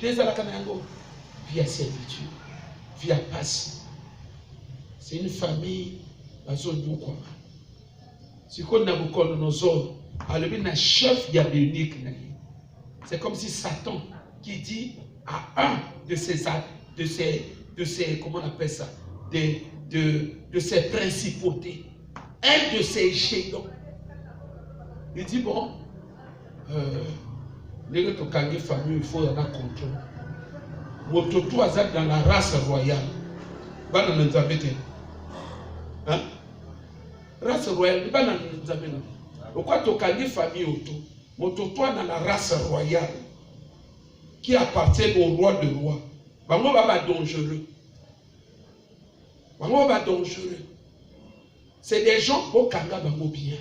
Vie à servitude. Vie à passe. C'est une famille. C'est comme Nabucodonosor. Alors, il y a un chef, il y a des uniques. C'est comme si Satan qui dit à un de ses comment on appelle ça, de ses principautés, un de ses géants. Il dit bon, les famille, il faut y avoir contrôle. Mototo azak dans la race royale. Bana nzabete. Hein? Race royale, bana nzabete. Pourquoi tokangi famille auto? Mototo dans la race royale qui appartient au roi de rois. Bango baba dangereux. Bango baba dangereux. C'est des gens au Kanga bango bien.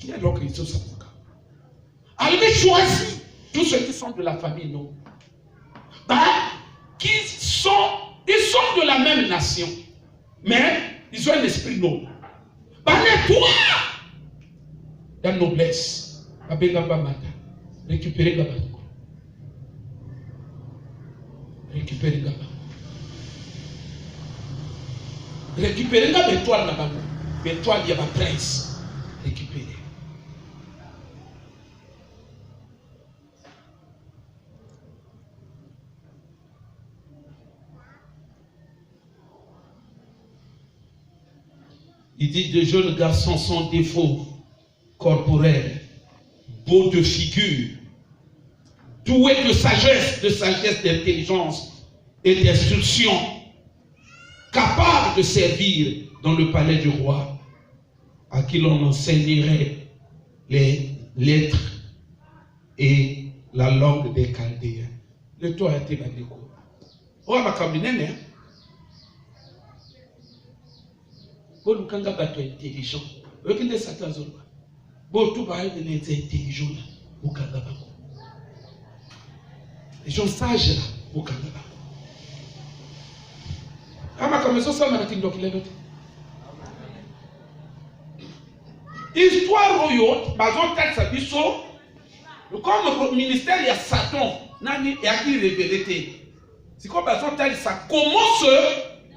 Qui est alors qu'ils sont ça? Alors il choisit tous ceux qui sont de la famille non. Ils sont de la même nation, mais ils ont un esprit noble. Toi, la noblesse, récupérer la banque. Récupérer la banque. Récupérer la bétoile la banque. Bétoile, il y a un prince. Récupérer. Il dit, de jeunes garçons sans défaut corporel, beaux de figure, doués de sagesse, d'intelligence et d'instruction, capables de servir dans le palais du roi, à qui l'on enseignerait les lettres et la langue des Chaldéens. Le toit a été bandéco. On va caminer, hein? Bon, nous avons bateau intelligent. Regardez Satan Zolba. Bon, tout va être intelligent. Les gens sages là, au Canada. Ah, comme ça, ça m'a dit donc il est. Histoire royale, bazon tel sabiso. Comme ministère il y a Satan, nani et à qui révélé. C'est comme bazon tel ça. Comment ce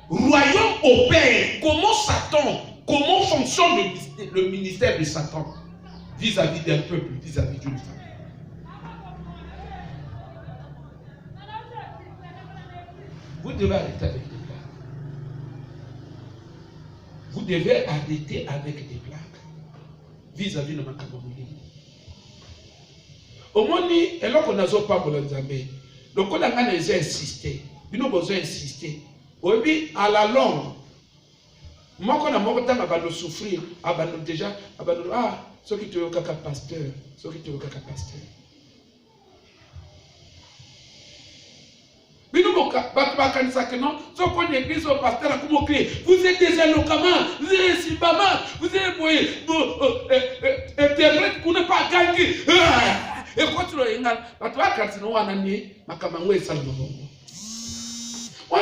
royaume opère? Comment Satan? Comment fonctionne le ministère de Satan vis-à-vis d'un peuple, vis-à-vis d'une femme? Vous devez arrêter avec des blagues. Vous devez arrêter avec des blagues vis-à-vis de ma camarade. Au moins, et là qu'on n'a pas pour l'ensemble, donc on a insisté, nous avons insisté. Oui, à la longue, moi qu'on a mon temps à souffrir, déjà, ceux qui te ont caca pasteur, ceux qui te ont caca pasteur. Vous êtes des éloquements, vous êtes sibama, vous êtes interprète pour ne pas gagner. Et quand tu l'as on a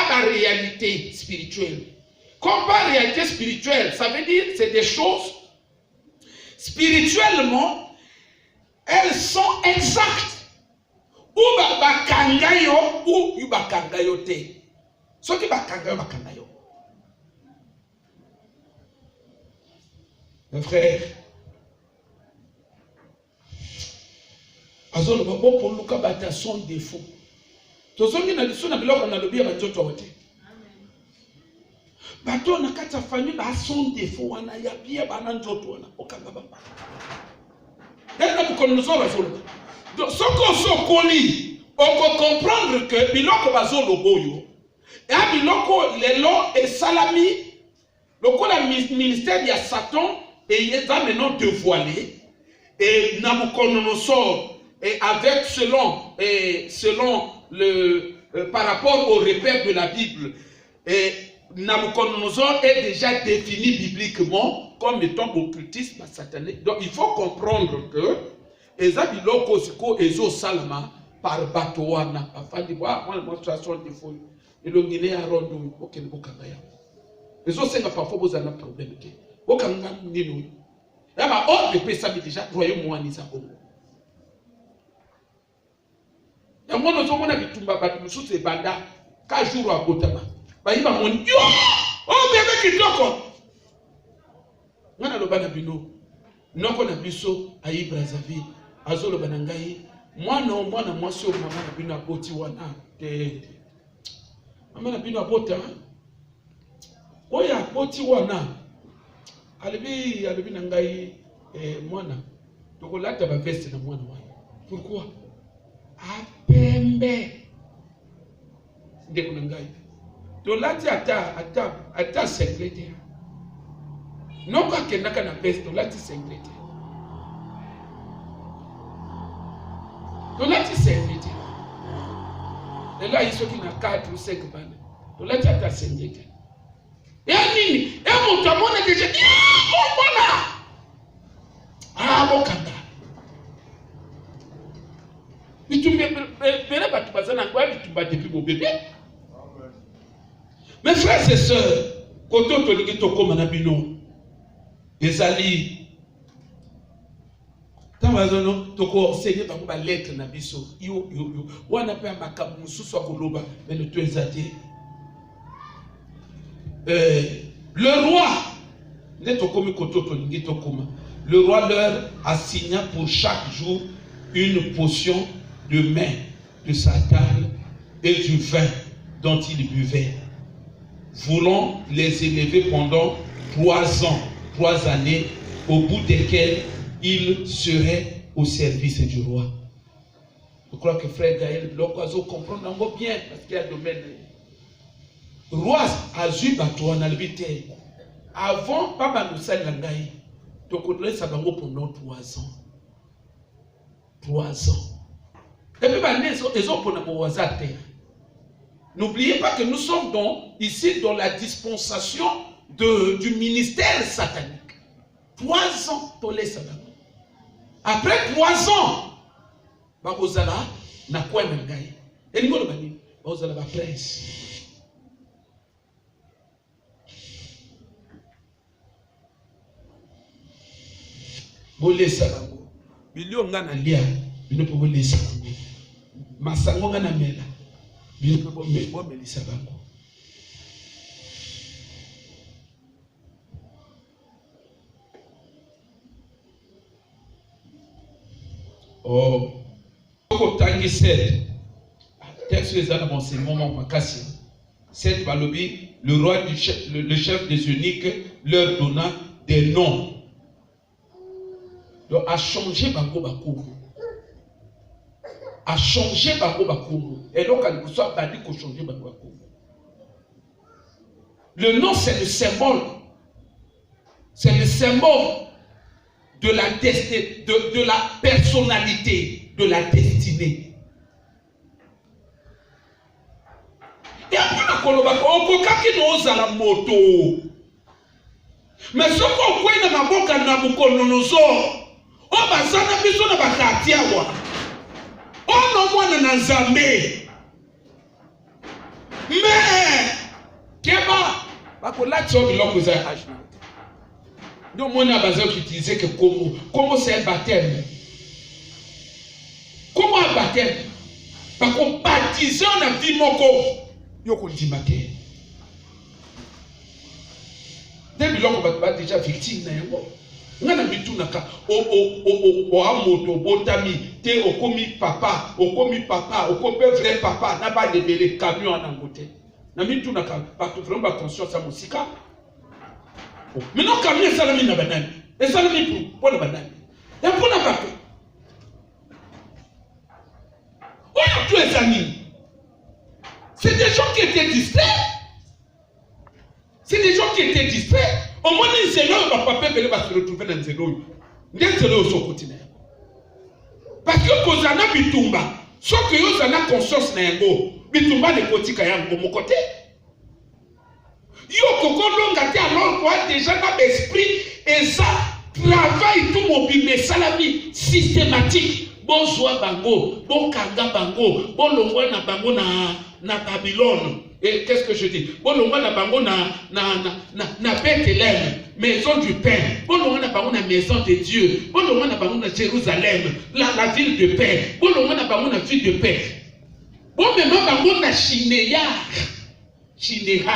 la réalité spirituelle. Comme pas réalité spirituelle, ça veut dire c'est des choses spirituellement, elles sont exactes. Ou bakangayo ou bakangayo te. Ce qui bakangayo. Mes frères, azolo babo pour luka bata son défaut. Tozongi na biso na biloko na lobi ya banzoto wote. Bato na kata famille ba son défaut wana ya bia bana nzoto wana okanga baba. Ela bukonozo bazolo. Donc ce qu'on se colle, on peut comprendre que biloko bazolo boyo. Et à biloko lelo et salami, le ministère de Satan et il est maintenant dévoilé. Et Nabucodonosor et avec selon le par rapport au repère de la Bible, et Nabucodonosor est déjà défini bibliquement comme étant occultisme satanique. Donc il faut comprendre que ezabiloko siko ezo salama par batowana afandi wa moi monstration de folie elongine ya rondo okene bokanga ya ezo senga parfois bozana problème ke bokanga nino ya ba ordre pesa déjà royaume wani za Congo ya mono zo mona bitumba batu mususu ebanda ka jour abotama ba yiba moni yo o bebe kitoko ngana lobana bino noko na biso ayi Brazzaville azolo banangai mwana mwasi o mama na bino aboti wana te mama na bino abota oya aboti wana alibi nangai mwana tokolata ba veste na mwana wana pourquoi apembe ndeko nangai tolati ata secrétaire noko akendaka na veste tolati secrétaire. Donc là, tu sais, et là, il faut qu'il y a 4 ou 5 balles. Donc là, tu as ta sécurité. Et à Nini, et mon tamon est déjà dit, oh, voilà! Ah, mon kanda. Mais tu me pas tout passer dans quoi, tu vas depuis mon bébé. Mes frères et sœurs, quand on te dit que tu comme un abino, les alliés, Tamazono, toko enseigner par ma lettre na biso. Yo. Wana pe makamu mususu akoloba mais le tuezate. Le roi, le roi leur assigna pour chaque jour une potion de main de sa table et du vin dont il buvait. voulant les élever pendant 3 ans, 3 années, au bout desquelles ils seraient au service du roi. Je crois que frère Gaël Bloquazo comprend bien parce qu'il y a un domaine. Roi Azu Batouana l'habité. Avant, Papa nous sait l'angaï. Donc on laisse Sabango pendant 3 ans. 3 ans. Et puis, ils ont pour nous. N'oubliez pas que nous sommes ici dans la dispensation du ministère satanique. 3 ans pour les Sabango. Après 3 ans, Bakozala n'a quoi n'angaï. Et nous avons dit, Bakozala va prince. Bolesa bango bilio ngana lia bino po bolesa bango masango ngana mela bino po melisa bango. Oh ko tangi 7 texte les ana enseignement makasi 7 balobi le roi le chef des eunuques leur donna des noms. Donc, a changé Bango Bakoumou. A changé Bango Bakoumou. Et donc, il faut dire qu'on change Bango Bakoumou. Le nom, c'est le symbole. C'est le symbole de la destinée, de la personnalité, de la destinée. Et après, on a la moto. Mais ce qu'on voit dans ma boca, Nabucodonosor. On va s'en appeler sur la bataille. On a moins de Nzambé. Mais, Keba, Bakola Tsobi Lokoza Hajna. Donc, on a besoin d'utiliser que comment c'est un baptême. Comment un baptême? Parce qu'on baptise on a vie moko. Yoko dit baptême. Dès lors qu'on va déjà victime on a mis tout naka o amoto botami te okomi papa okomi vrai papa n'a pas libéré camion en angoté na mis tout naka pas tout vraiment attention ça musika mais non camion ça la mis na banane et ça la mis pour la banane et pour la bateau on a tous les amis c'est des gens qui étaient distraits. C'est des gens qui étaient distraits. Au moins, les zélos, papa va se retrouver dans les zélos. Les zélos sont continents. Parce que Kozana Bitumba, sauf que Yozana conscience n'engo, Bitumba ne kotika yango mon côté. Yo koko longa te alors quoi déjà dans l'esprit et ça travaille tout mobile mais salami systématique. Bon soit bango, bon kanga bango, bon longwa na bango na Babylone. Et qu'est-ce que je dis? Bon, on va bango na Bethléem, maison du pain. Bon, on va bango na maison de Dieu. Bon, on va bango na Jérusalem, la ville de paix. Bon, on va bango na ville de paix. Bon, même bango na Chinéa. Chinéa.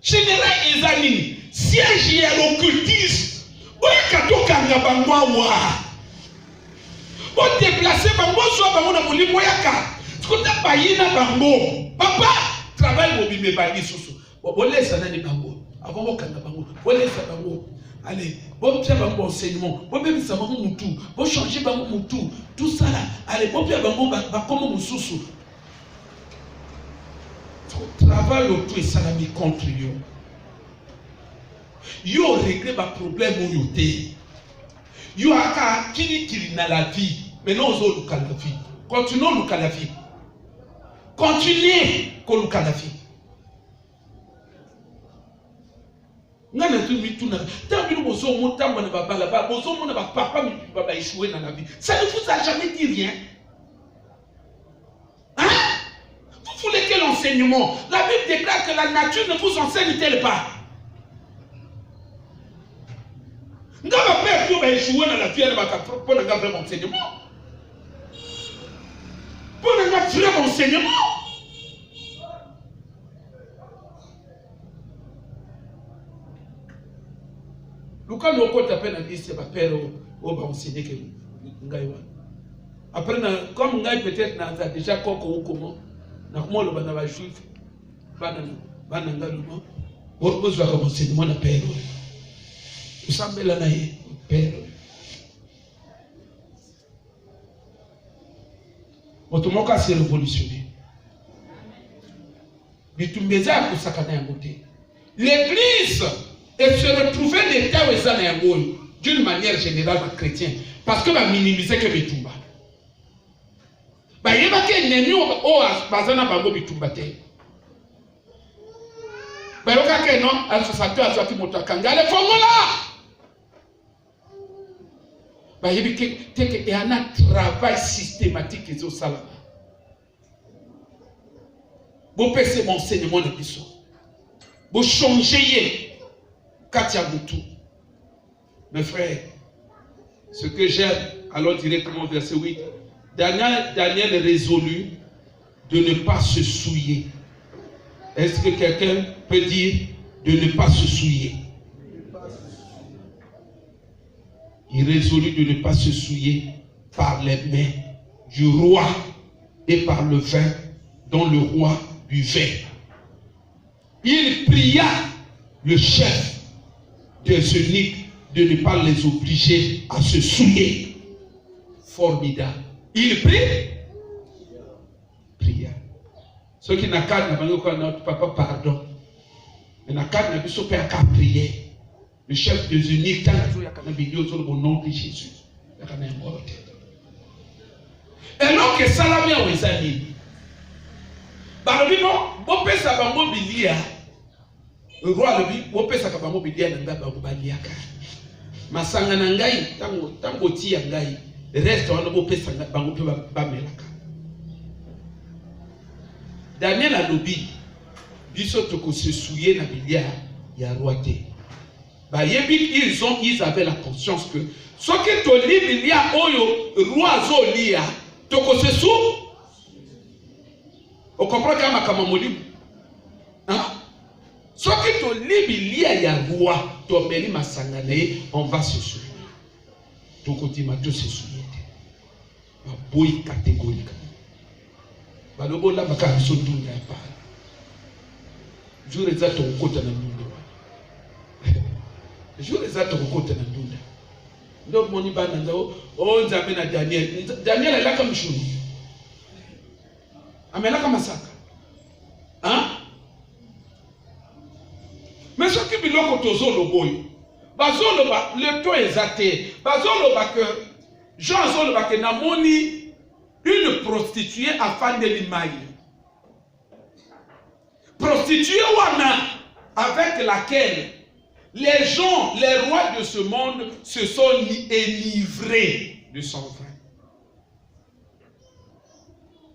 Chinéa ezali siège ya l'occultisme. Bon, katoka nga bango wa. Pour déplacer bango soit bango na molimo yaka skota bayina bango papa travail mobile bangi susu bo laisse na ni bango avant mo kanga bango bo laisse bango allez bon pia bango enseignement bo même ça bango mutu bo changer bango mutu tout ça là allez bon pia bango ba comme mususu travail autour et ça la mi contre yo régler ba problème yo té. You aka kili na la vie, mais non aux autres la vie. Continuons la vie. Continuez à la vie. Ngana tu mitu na tambi bozo motamba na baba là-bas, bozo mona ba papa mi baba échoué dans la vie. Ça ne vous a jamais dit rien. Hein? Vous voulez quel enseignement? La Bible déclare que la nature ne vous enseigne-t-elle pas? Nous avons peur pour échouer dans la vie pour un vrai enseignement. Pour un vrai enseignement. Le cas où on appelle un lycée, c'est pas peur au enseigner que nous avons. Après, comme peut-être n'a déjà comment, comment le banava juif, bananga luma, on va commencer de mon appel. Vous savez la naïe, père. Autrement, c'est révolutionné. L'église et se retrouver l'état d'une manière générale chrétien parce que va minimiser que bitumba. Ba yeba ke nemi o bazana bango bitumba te. Ba yoka ke non associateur azaki moto kangale fongola. Ba yebi ke teke et un travail systématique et au salama. Vous pensez mon enseignement de biso. Vous changez Katia Boutou. Mes frères, ce que j'aime, alors directement verset 8. Daniel résolut de ne pas se souiller. Est-ce que quelqu'un peut dire de ne pas se souiller? Il résolut de ne pas se souiller par les mains du roi et par le vin dont le roi buvait. Il pria le chef des eunuques de ne pas les obliger à se souiller. Formidable. Il pria. Ceux qui n'ont pas notre papa pardon. Mais n'a pas prier. Le chef des eunuques, au nom de Jésus. Et alors que ça l'a mis aux amis. Barabino, bon pesa bango bilia. Le roi le dit, bon pesa bango bilia nanga bango baliaka. Masanga nangai, tango ti ngai. Reste on bon pesa bango pe ba melaka. Daniel a lobi, biso toko se souiller na bilia ya roi te. Ba yebi ils avaient la conscience que ce que to li bilia oyo roi zo lia toko se sou. On comprend qu'il y a un camamoli. Ce qui te libi a ya roi, to meli masangane, on va se souiller. Ton côté ma tout se souiller. Ma boy catégorique. Ba lobo la baka biso ndunda pa. Jour eza to kota na ndunda. Jour eza to kota na ndunda. Ndo moni bana nzao, o nzambe na Daniel. Daniel alaka mshuni. Amelaka masaka. Hein? Mais ce qui est là, le boy. Bazoloba, le temps est athée. Bazoloba que Jean Zoloba que namoni une prostituée à fin de l'image. Prostituée wana avec laquelle les gens, les rois de ce monde se sont livrés de son vin.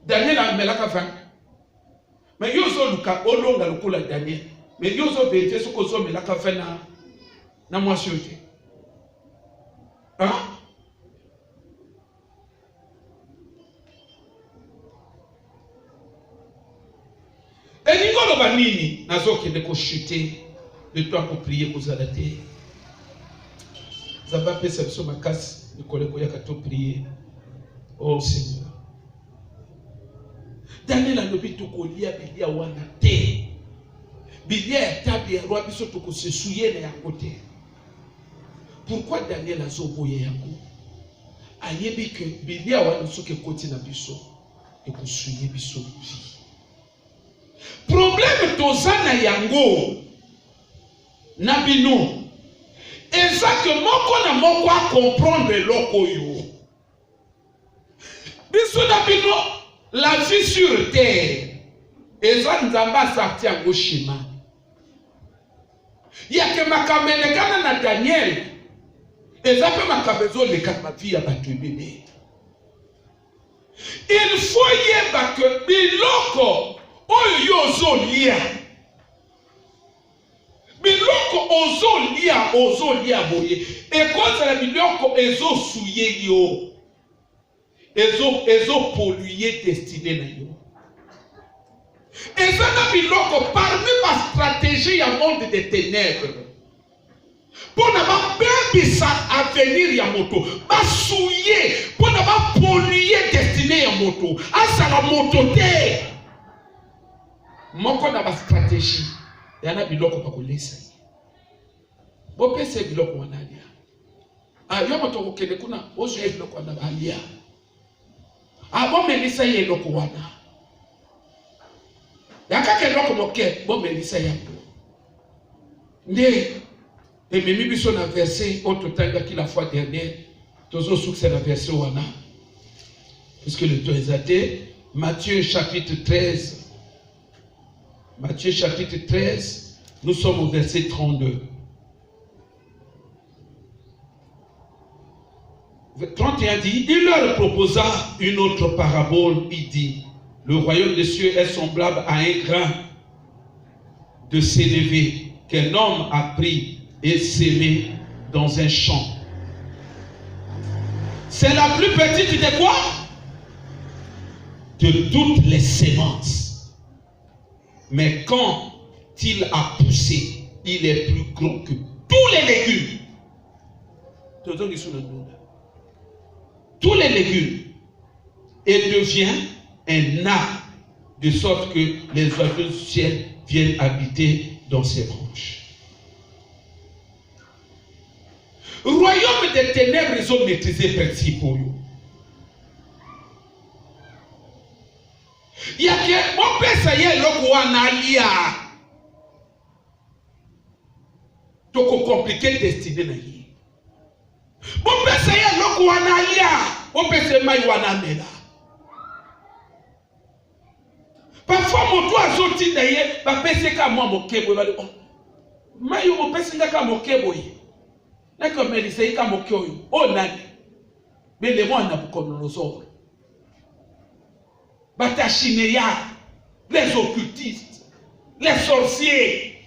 Daniel a melaka vin. Mais yozo luka olonga lukola Daniel. Mais yozo vérité ce que zo melaka vin na moisson te. Hein? Et Nicolo Banini nazo kende ko chuter de toi pour prier pour zalaté. Zaba pesa biso makasi Nicolo ko yaka to prier. Oh Seigneur. Daniel a lobi to ko lia bilia wana te. Bilia ya tabi ya roi biso to ko se souiller na yango te. Pourquoi Daniel a zoboye yango? Ayebi que bilia wana soke koti na biso e ko souiller biso vie. Problème tozana yango na bino. Exactement qu'on a moko à comprendre loko yo. Biso na bino la vie sur terre. Et ça nous a sorti en schéma. Il y a que ma caméra na Daniel. Et ça peut ma caméra le cas ma vie à battre bébé. Il faut y que biloko oyo zo lia. Biloko ozo lia boye. Et quand la biloko ezo souye yo. Ezo polluer destiné na yo. Et ça n'a biloko parmi ma stratégie à monde des ténèbres. Pour n'avoir bien bambisa avenir ya moto, basouiller pour ne pas polluer destinée ya moto, asala moto te. Moko na ba stratégie, yana biloko pa kolesa. Bo pese biloko wanalia. Yo moto kokende kuna ozo biloko wana balia. Bo melisa ye biloko wana. Yakake biloko moke bo melisa yango. Nde ememi biso na verset ototanga la fois dernière, tozo succès na verset wana. Puisque le temps est athée, Matthieu chapitre 13. Matthieu chapitre 13, nous sommes au verset 32. 31 dit, il leur proposa une autre parabole, il dit, le royaume des cieux est semblable à un grain de sénévé qu'un homme a pris et sémé dans un champ. C'est la plus petite de quoi? De toutes les semences. Mais quand il a poussé, il est plus gros que tous les légumes. Tous les légumes. Et devient un arbre, de sorte que les oiseaux du ciel viennent habiter dans ses branches. Royaume des ténèbres, ils ont maîtrisé principe pour eux. Il y a que mon père ça y est le analia. Donc compliqué destiné na yi. Mon père ça y est le analia. Mon père c'est mai wana mela. Parfois mon toit sorti d'ailleurs va penser qu'à moi mon kebo va le. Mai mon père c'est qu'à mon kebo yi. Na comme il c'est qu'à mon kebo. Oh nani. Mais les mois n'a pas comme nos autres. Batachinéa, les occultistes, les sorciers.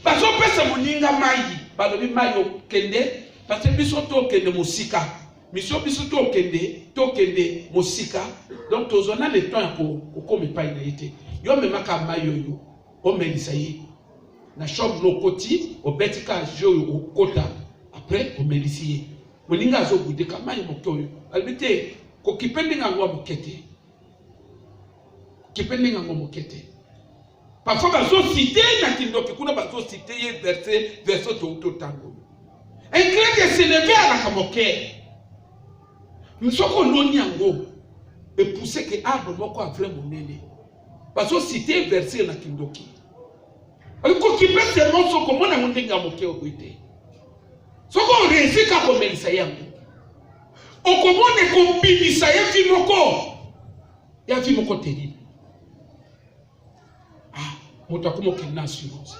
Parce que pesa moninga mayi, balobi mayo kende, parce que biso to kende musika. Biso to kende musika. Donc tozona le temps ko comme pa ina été. Yo memaka mayo yo, o melisa yi. Na chambre lokoti, o betika jo o kota. Après o melisi. Moninga zo budeka mayo mokoyo. Albite ko kipendinga ngwa mokete. Parfois, bazo cité na kindoki kuna bazo cité verset to tango. Un grain de sénévé à la kamoke. Msoko noni yango et pousser que arbre moko a vraiment monene. Bazo cité verset na kindoki. Aliko kipe seulement soko mona ndenga moke okwite. Soko resika ko melisa yango. Okomone ko bimisa yefi moko. Ya fi moko terrible. Motakumo kena assurance.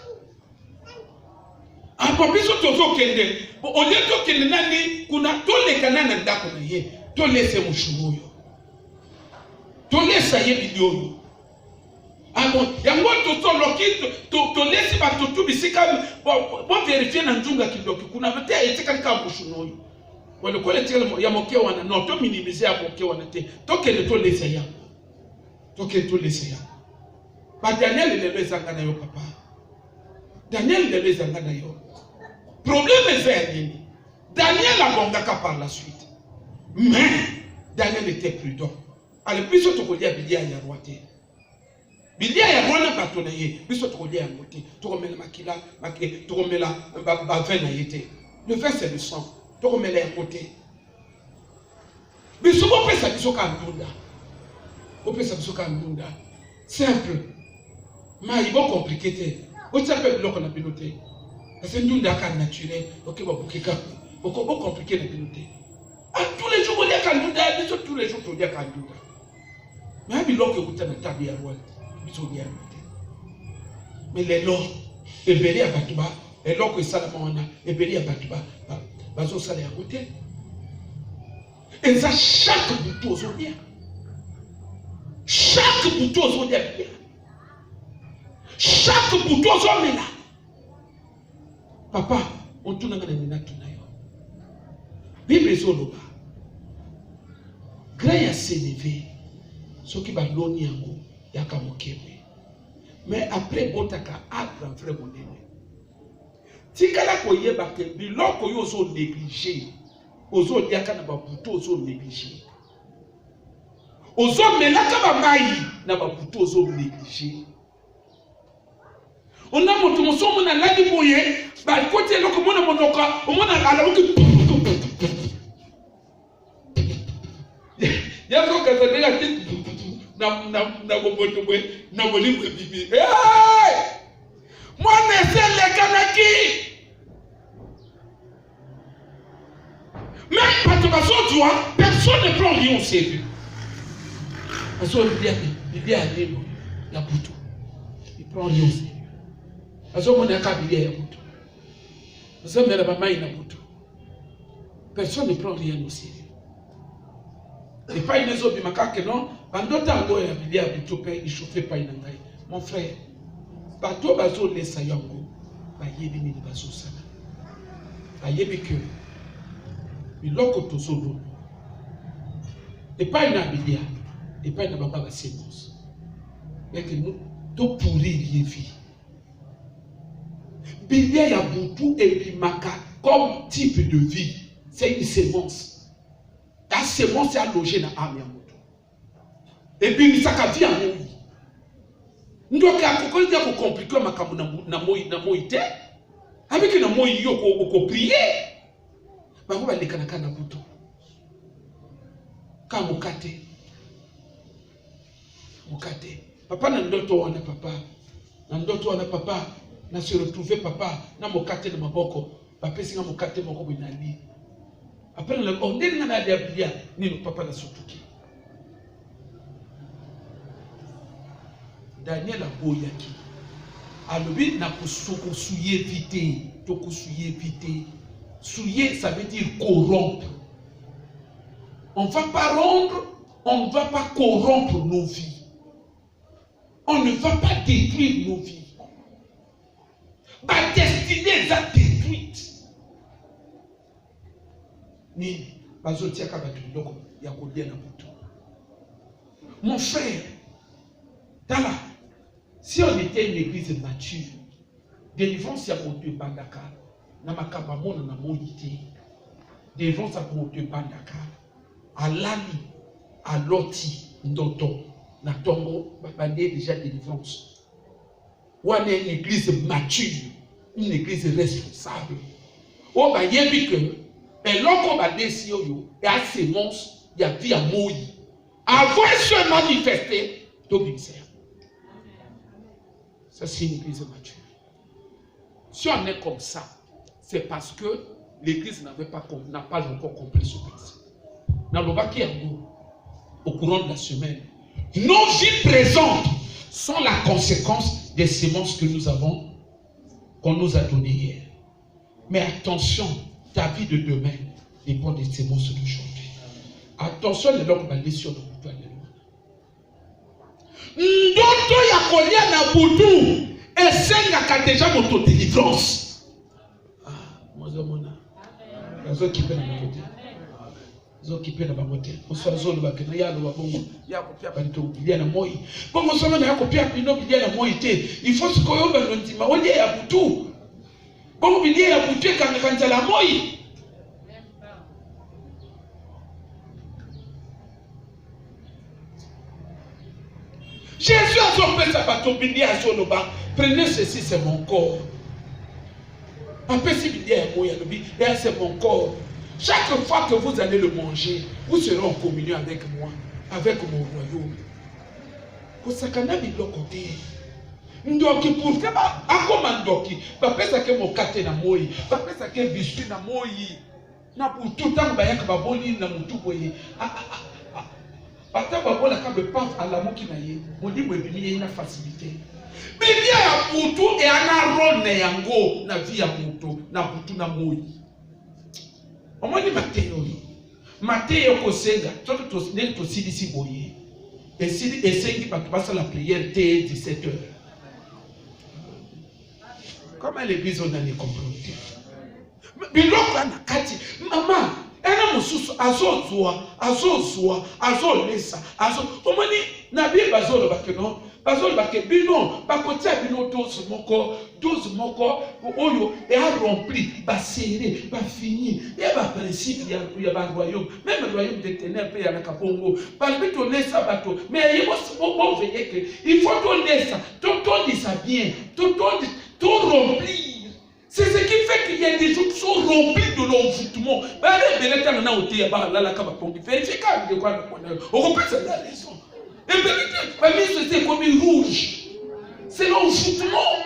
Papiso tozo kende. Ode to kende nani kuna tole kanana ndako na ye. Tole se mushumoyo. Tole sa ye bidiyo. Bon, yango to lokito to lesi ba to bisika bon vérifier na njunga kidoki kuna mate etika ka mushumoyo. Wale kole tele ya moke wana no to minimiser ya moke wana te. To kende to lesi ya. To kende to lesi ya. Daniel ne le zangana yo papa. Daniel ne le zangana yo. Problème est nini. Daniel a bongaka par la suite. Mais Daniel était prudent. Alors biso to kolia bilia ya roite. Bilia ya roi na batona ye. Biso to kolia ya ngote. To komela makila, to komela ba vin na yete. Le vin c'est le sang. To komela ya ngote. Biso bo pesa biso ka ndunda. Bo pesa biso ka ndunda. Simple. Mais il va compliquer. Vous savez, l'on a piloté. C'est une cas naturel. Ok, vous pouvez compliquer les pilotés. Tous les jours, vous avez un cas tous les jours, vous avez un cas. Mais il y a un cas tabi à roi. Mais les lois, et béli à Batouba, et l'on que ça et béli à Batouba, bazo salé à côté. Et ça, chaque bouton aux bien. Chaque bouton aux bien. Chaque bouton aux là. Papa, on tourne dans les minato na yo. Bible zoloba. Grand ya sénévé. Ce qui va l'oni yango yaka mokebe. Mais après botaka arbre vrai monene. tikala koyeba ke biloko yo zo négliger ozo diaka na babuto ozo négliger ozo melaka ba mai na babuto ozo négliger on a moto moso mona ladi boye ba kote loko mona monoka mona ala uki ya ko ka tendeka na boboto bwe na bolimwe bibi moi ne sais les kanaki même pas de façon toi personne ne prend rien au sérieux parce que il y a des la buto il prend rien au sérieux parce que mon akabili ya buto parce que mera ba mai na buto personne ne prend rien au sérieux et pas une autre bimakake non bandota ndo ya bilia buto pe il chauffe pas ina ngai mon frère bato bazo lesa yango bayebi nini bazo sala bayebi que biloko tozolo et pas une abilia et pas une baba sémence et que nous to pourrir vie bilia ya butu et bimaka comme type de vie c'est une sémence la sémence est logée dans âme ya moto et puis misaka vie en moi ndoka akokolia ko compliquer makambo na moi te avec na moi yo ko prier bango balekana kana buto ka mukate papa na ndoto wana papa na se retrouver papa na mukate na maboko bapesi nga mukate moko binali après le on ndeni na dia bia nino papa na sotuki Daniel a boyaki alobi na kusoko souiller vite to souiller vite souiller ça veut dire corrompre on va pas rendre on ne va pas corrompre nos vies on ne va pas détruire nos vies ma destinée est détruite ni bazotia ka batu ndoko ya kolia na butu mon frère tala si on était une église mature, délivrance à monter bandaka, na makaba mona na moïté, délivrance à monter bandaka, à lali, à loti, ndoto, na tongo, babandé déjà délivrance. Ou on est une église mature, une église responsable. Ou ba yebi que, et l'on va décider et à ces monstres, il y a vie à moï. Avant se manifester, tout ministère. Ça, c'est une église mature. Si on est comme ça, c'est parce que l'église n'a pas encore compris ce principe. Dans le bas qui est au courant de la semaine, nos vies présentes sont la conséquence des semences que nous avons, qu'on nous a données hier. Mais attention, ta vie de demain dépend des semences d'aujourd'hui. Attention, les gens qui vont aller sur le bouton. Ndoto ya kolia na butu esengaka déjà moto délivrance. Mozomona. Azo kipe na moto. Azo kipe na bamote. Oso lo bakena ya lo babongo. Ya kopia banito bilia na moi. Bongo soma na kopia pino bilia na moi te. Il faut se koyomba nontima olie ya butu. Bongo bilia ya butu kanga la moi. Jésus a son père Sabatobini à son loba. Prenez ceci, c'est mon corps. Après, si vous dites, c'est mon corps. Chaque fois que vous allez le manger, vous serez en communion avec moi, avec mon royaume. Pour ça, quand on a mis le côté, ndoki pour que akoma ndoki, papa ça que mon kate na moi, papa ça que biscuit na moi, na pour tout temps bayaka baboli na mutu boye. Pata babola ka be paf à l'amour qui naie, mon dit boye bimi une facilité. Bibia ya mutu et ana rôle na yango na vie ya mutu na mutu na moi. Omoni Mateo ni. Mateo ko senga, to ne to sidisi boye. Et si esengi pa passer la prière dès 17h. Comment l'église on a les communautés? Biloko na kati, maman, ena mususu azozwa, lesa, omoni na Bible bazolo bakeno, bazoloba ke bino bakotia bino dose moko oyo et a rempli basere bafini ya ba principe ya ba royaume même royaume de ténèbres pe ya na kabongo balobi tonesa bato mais bon veiller que il faut tonesa tondisa bien tout remplir. C'est ce qui fait qu'il y a des gens qui sont remplis de l'envoûtement. Vérifiez quand de quoi on comprend la raison. Et c'est comme une rouge. C'est l'envoûtement.